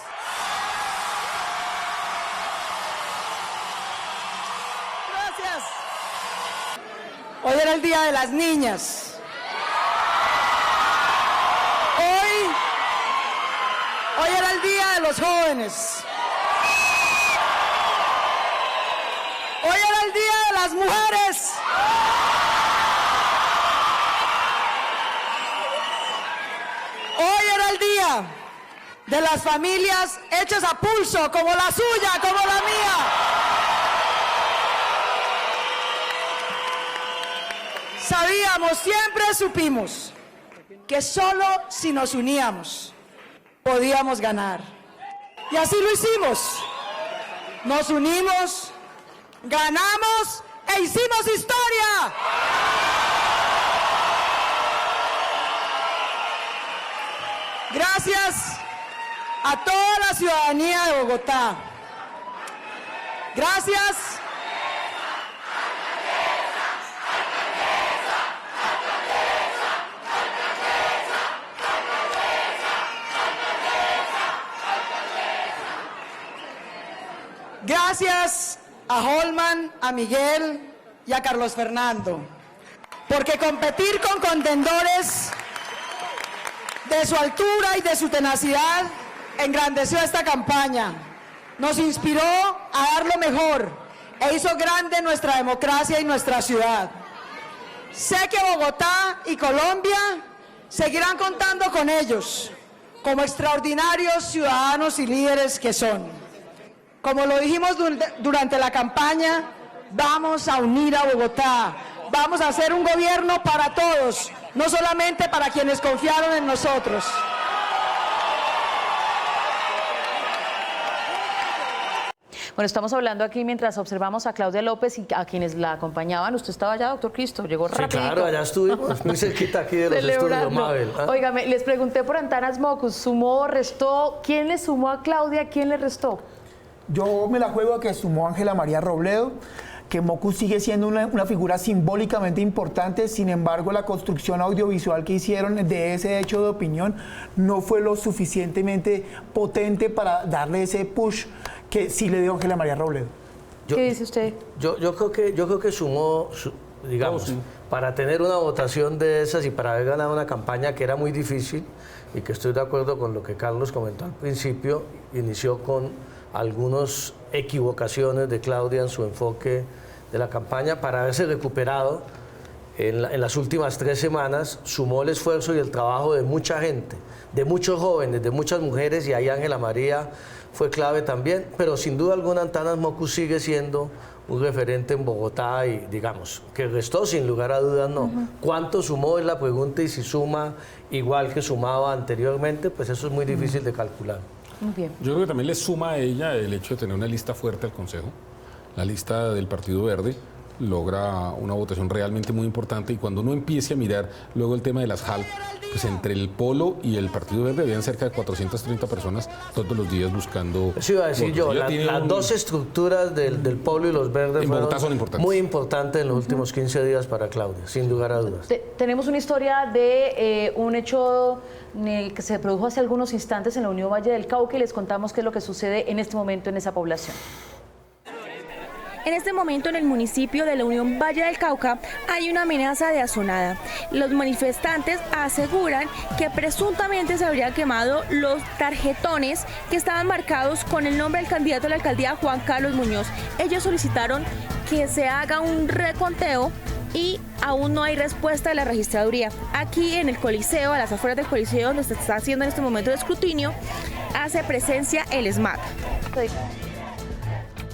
Gracias. Hoy era el Día de las Niñas. Hoy era el Día de los Jóvenes. Hoy era el Día de las Mujeres. Hoy era el Día de las familias hechas a pulso, como la suya, como la mía. Sabíamos, siempre supimos que solo si nos uníamos podíamos ganar. Y así lo hicimos. Nos unimos, ganamos e hicimos historia. Gracias a toda la ciudadanía de Bogotá. Gracias. Gracias a Holman, a Miguel y a Carlos Fernando, porque competir con contendores de su altura y de su tenacidad engrandeció esta campaña, nos inspiró a dar lo mejor e hizo grande nuestra democracia y nuestra ciudad. Sé que Bogotá y Colombia seguirán contando con ellos como extraordinarios ciudadanos y líderes que son. Como lo dijimos durante la campaña, vamos a unir a Bogotá, vamos a hacer un gobierno para todos, no solamente para quienes confiaron en nosotros. Bueno, estamos hablando aquí mientras observamos a Claudia López y a quienes la acompañaban. Usted estaba allá, doctor Cristo, llegó rapidito. Claro, allá estuvimos, muy cerquita aquí de los estudios Mabel. Óigame, les pregunté por Antanas Mockus, ¿sumó, restó? ¿Quién le sumó a Claudia, quién le restó? Yo me la juego a que sumó Ángela María Robledo, que Mockus sigue siendo una figura simbólicamente importante. Sin embargo, la construcción audiovisual que hicieron de ese hecho de opinión no fue lo suficientemente potente para darle ese push que sí le dio Ángela María Robledo. ¿Qué dice usted? Yo creo que sumó, digamos, para tener una votación de esas y para haber ganado una campaña que era muy difícil, y que estoy de acuerdo con lo que Carlos comentó al principio, inició con algunas equivocaciones de Claudia en su enfoque de la campaña. Para haberse recuperado en las últimas 3 semanas, sumó el esfuerzo y el trabajo de mucha gente, de muchos jóvenes, de muchas mujeres, y ahí Ángela María fue clave también, pero sin duda alguna Antanas Mockus sigue siendo un referente en Bogotá, y digamos, que restó sin lugar a dudas no. ¿Cuánto sumó es la pregunta? Y si suma igual que sumaba anteriormente, pues eso es muy difícil de calcular. Muy bien. Yo creo que también le suma a ella el hecho de tener una lista fuerte al Consejo, la lista del Partido Verde, logra una votación realmente muy importante, y cuando uno empiece a mirar luego el tema de las JAL, pues entre el Polo y el Partido Verde habían cerca de 430 personas todos los días buscando. Eso iba a decir yo, las dos estructuras del Polo y los Verdes en Bogotá son importantes. Muy importantes en los últimos 15 días para Claudia, sin lugar a dudas. Tenemos una historia de un hecho que se produjo hace algunos instantes en la Unión Valle del Cauca y les contamos qué es lo que sucede en este momento en esa población. En este momento en el municipio de la Unión Valle del Cauca hay una amenaza de azonada. Los manifestantes aseguran que presuntamente se habrían quemado los tarjetones que estaban marcados con el nombre del candidato a la alcaldía, Juan Carlos Muñoz. Ellos solicitaron que se haga un reconteo y aún no hay respuesta de la registraduría. Aquí en el Coliseo, a las afueras del Coliseo, donde se está haciendo en este momento de escrutinio, hace presencia el SMAT.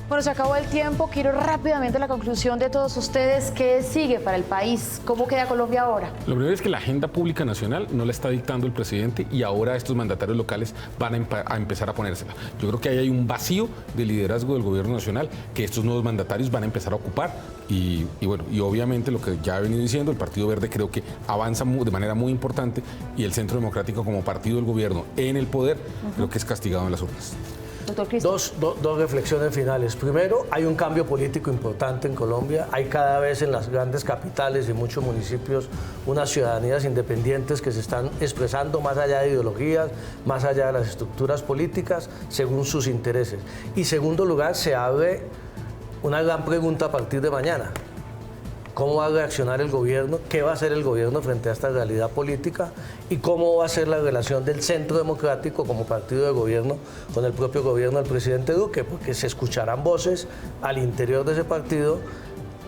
Bueno, se acabó el tiempo. Quiero rápidamente la conclusión de todos ustedes. ¿Qué sigue para el país? ¿Cómo queda Colombia ahora? Lo primero es que la agenda pública nacional no la está dictando el presidente, y ahora estos mandatarios locales van a empezar a ponérsela. Yo creo que ahí hay un vacío de liderazgo del gobierno nacional que estos nuevos mandatarios van a empezar a ocupar. Y obviamente lo que ya he venido diciendo, el Partido Verde creo que avanza de manera muy importante, y el Centro Democrático como partido del gobierno en el poder creo que es castigado en las urnas. Doctor Cristo. Dos reflexiones finales. Primero, hay un cambio político importante en Colombia. Hay cada vez en las grandes capitales y muchos municipios unas ciudadanías independientes que se están expresando más allá de ideologías, más allá de las estructuras políticas, según sus intereses. Y segundo lugar, se abre una gran pregunta a partir de mañana. ¿Cómo va a reaccionar el gobierno? ¿Qué va a hacer el gobierno frente a esta realidad política? ¿Y cómo va a ser la relación del Centro Democrático como partido de gobierno con el propio gobierno del presidente Duque? Porque se escucharán voces al interior de ese partido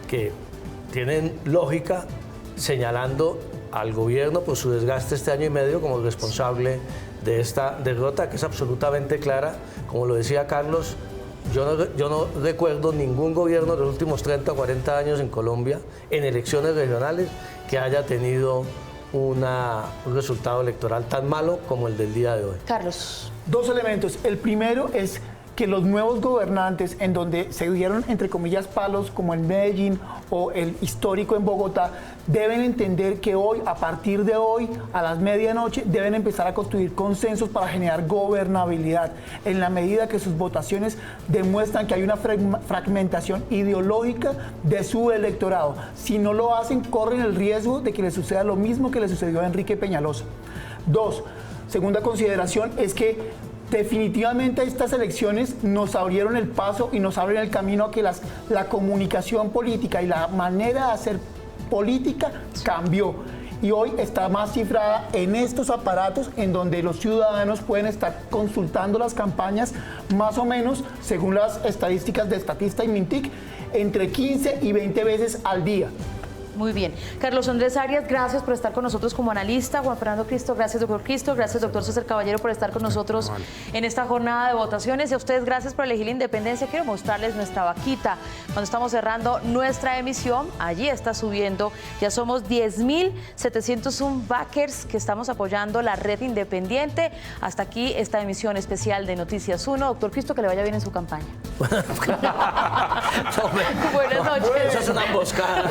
que tienen lógica señalando al gobierno por su desgaste este año y medio como responsable de esta derrota, que es absolutamente clara. Como lo decía Carlos, yo no recuerdo ningún gobierno de los últimos 30 o 40 años en Colombia, en elecciones regionales, que haya tenido un resultado electoral tan malo como el del día de hoy. Carlos. Dos elementos. El primero es que los nuevos gobernantes, en donde se dieron, entre comillas, palos, como en Medellín o el histórico en Bogotá, deben entender que hoy, a partir de hoy, a las medianoche, deben empezar a construir consensos para generar gobernabilidad, en la medida que sus votaciones demuestran que hay una fragmentación ideológica de su electorado. Si no lo hacen, corren el riesgo de que les suceda lo mismo que le sucedió a Enrique Peñalosa. Dos, segunda consideración es que definitivamente estas elecciones nos abrieron el paso y nos abren el camino a que la comunicación política y la manera de hacer política cambió. Y hoy está más cifrada en estos aparatos en donde los ciudadanos pueden estar consultando las campañas más o menos, según las estadísticas de Statista y Mintic, entre 15 y 20 veces al día. Muy bien. Carlos Andrés Arias, gracias por estar con nosotros como analista. Juan Fernando Cristo, gracias, doctor Cristo. Gracias, doctor César Caballero, por estar con nosotros en esta jornada de votaciones. Y a ustedes, gracias por elegir la independencia. Quiero mostrarles nuestra vaquita. Cuando estamos cerrando nuestra emisión, allí está subiendo. Ya somos 10.701 backers que estamos apoyando la red independiente. Hasta aquí esta emisión especial de Noticias 1. Doctor Cristo, que le vaya bien en su campaña. Buenas noches. Eso es una emboscada.